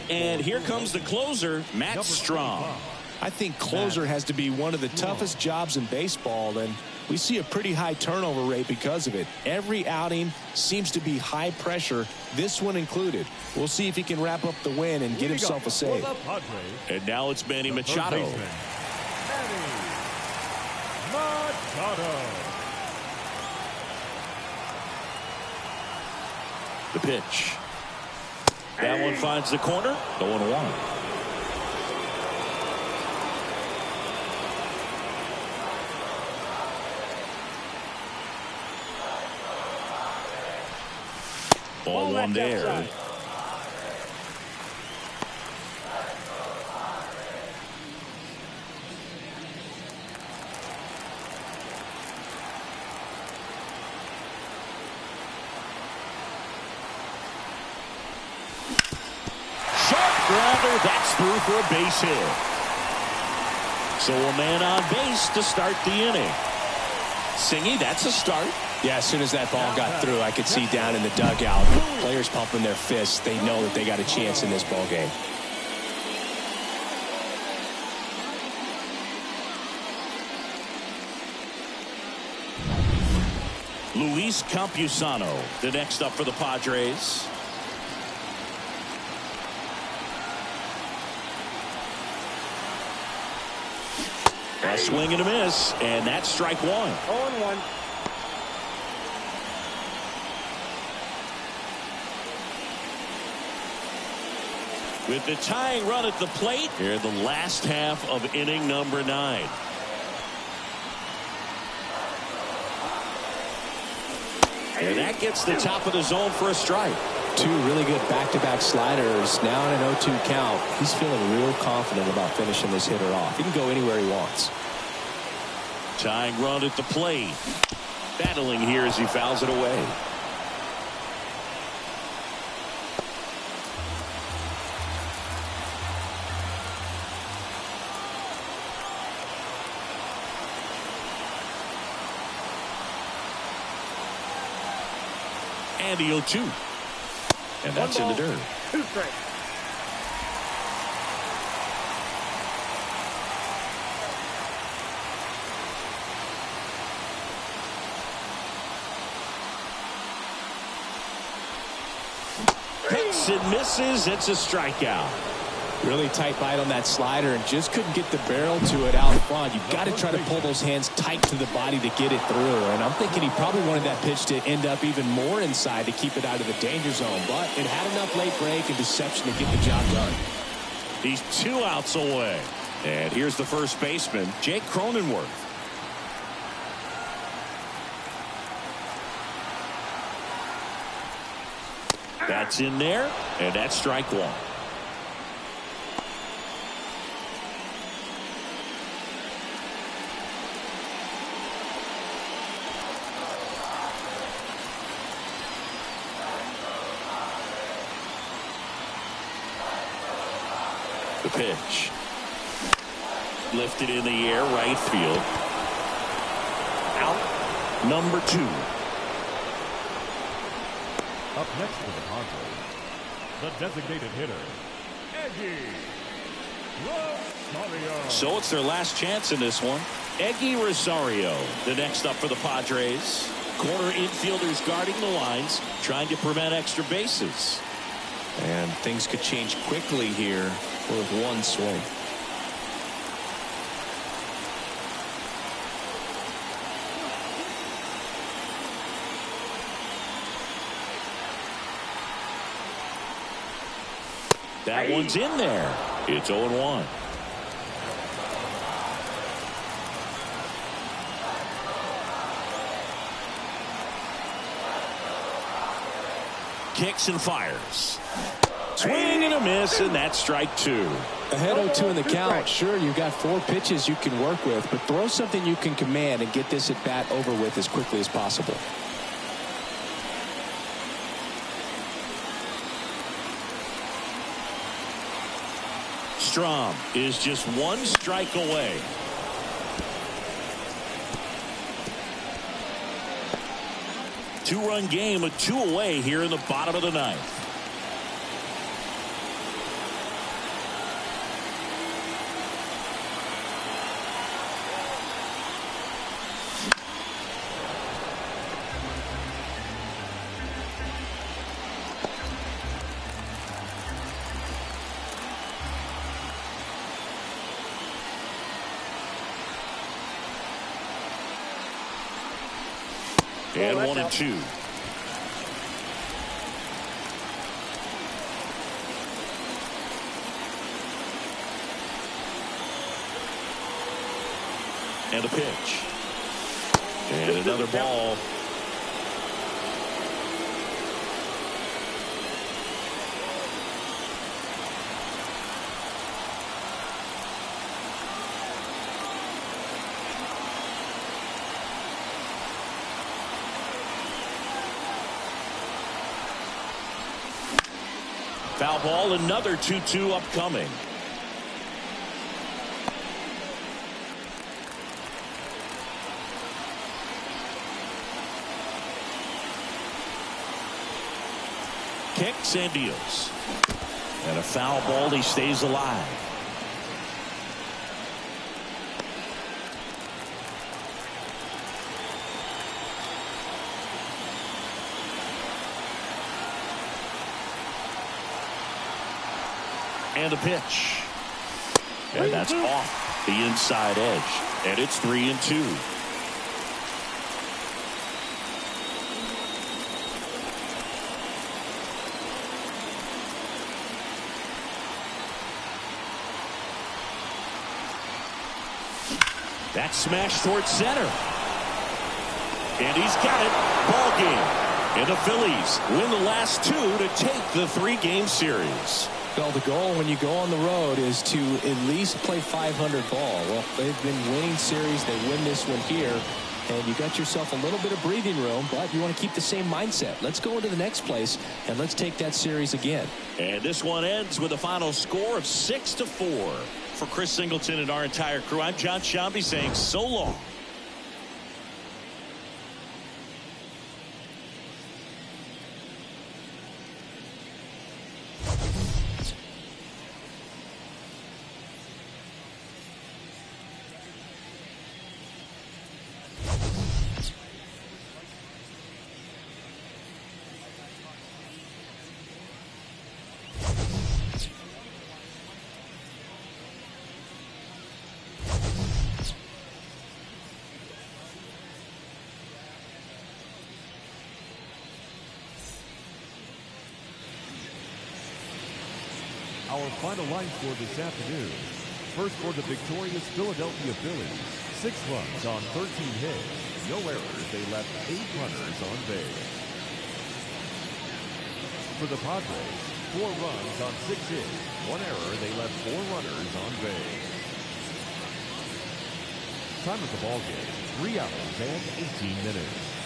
And here comes the closer, Matt Strong.
I think closer has to be one of the toughest jobs in baseball, and we see a pretty high turnover rate because of it. Every outing seems to be high pressure, this one included. We'll see if he can wrap up the win and get himself a save.
And now it's Manny Machado. The pitch. That one finds the corner. 0-1. Ball one there. That's through for a base hit. So a man on base to start the inning. Singy, that's a start.
Yeah, as soon as that ball got through, I could see down in the dugout, players pumping their fists. They know that they got a chance in this ball game.
Luis Campusano, the next up for the Padres. A swing and a miss, and that's strike one.
0-1.
With the tying run at the plate here in the last half of inning number 9. And that gets the top of the zone for a strike.
Two really good back-to-back sliders. Now in an 0-2 count. He's feeling real confident about finishing this hitter off. He can go anywhere he wants.
Tying run at the plate. Battling here as he fouls it away. And the 0-2. And that's in the dirt.
2 strikes.
Hits and misses. It's a strikeout.
Really tight bite on that slider and just couldn't get the barrel to it out front. You've got to try to pull those hands tight to the body to get it through. And I'm thinking he probably wanted that pitch to end up even more inside to keep it out of the danger zone. But it had enough late break and deception to get the job done.
He's 2 outs away. And here's the first baseman, Jake Cronenworth. That's in there, and that's strike 1. The pitch. Lifted in the air, right field. Out number 2.
Up next for the Padres, the designated hitter, Eggy Rosario.
So it's their last chance in this one. Eggy Rosario, the next up for the Padres. Corner infielders guarding the lines, trying to prevent extra bases.
And things could change quickly here with one swing.
That one's in there. It's 0-1. Kicks and fires. Swing and a miss, and that's strike 2.
Ahead 0-2 in the count. Sure, you've got 4 pitches you can work with, but throw something you can command and get this at bat over with as quickly as possible.
Strom is just 1 strike away. Two-run game with 2 away here in the bottom of the 9th. And 1-2. And a pitch. And another ball. Foul ball, another 2-2 upcoming. Kicks and deals. And a foul ball, he stays alive. And a pitch. And that's off the inside edge. And it's 3-2. That smash towards center. And he's got it. Ball game. And the Phillies win the last 2 to take the 3-game series.
Well, the goal when you go on the road is to at least play 500 ball. Well, they've been winning series. They win this one here. And you got yourself a little bit of breathing room, but you want to keep the same mindset. Let's go into the next place, and let's take that series again.
And this one ends with a final score of 6-4. For Chris Singleton and our entire crew, I'm John Shambi saying so long.
Our final line score this afternoon. First for the victorious Philadelphia Phillies, 6 runs on 13 hits. No errors. They left 8 runners on base. For the Padres, 4 runs on 6 hits. 1 error. They left 4 runners on base. Time of the ball game, 3 hours and 18 minutes.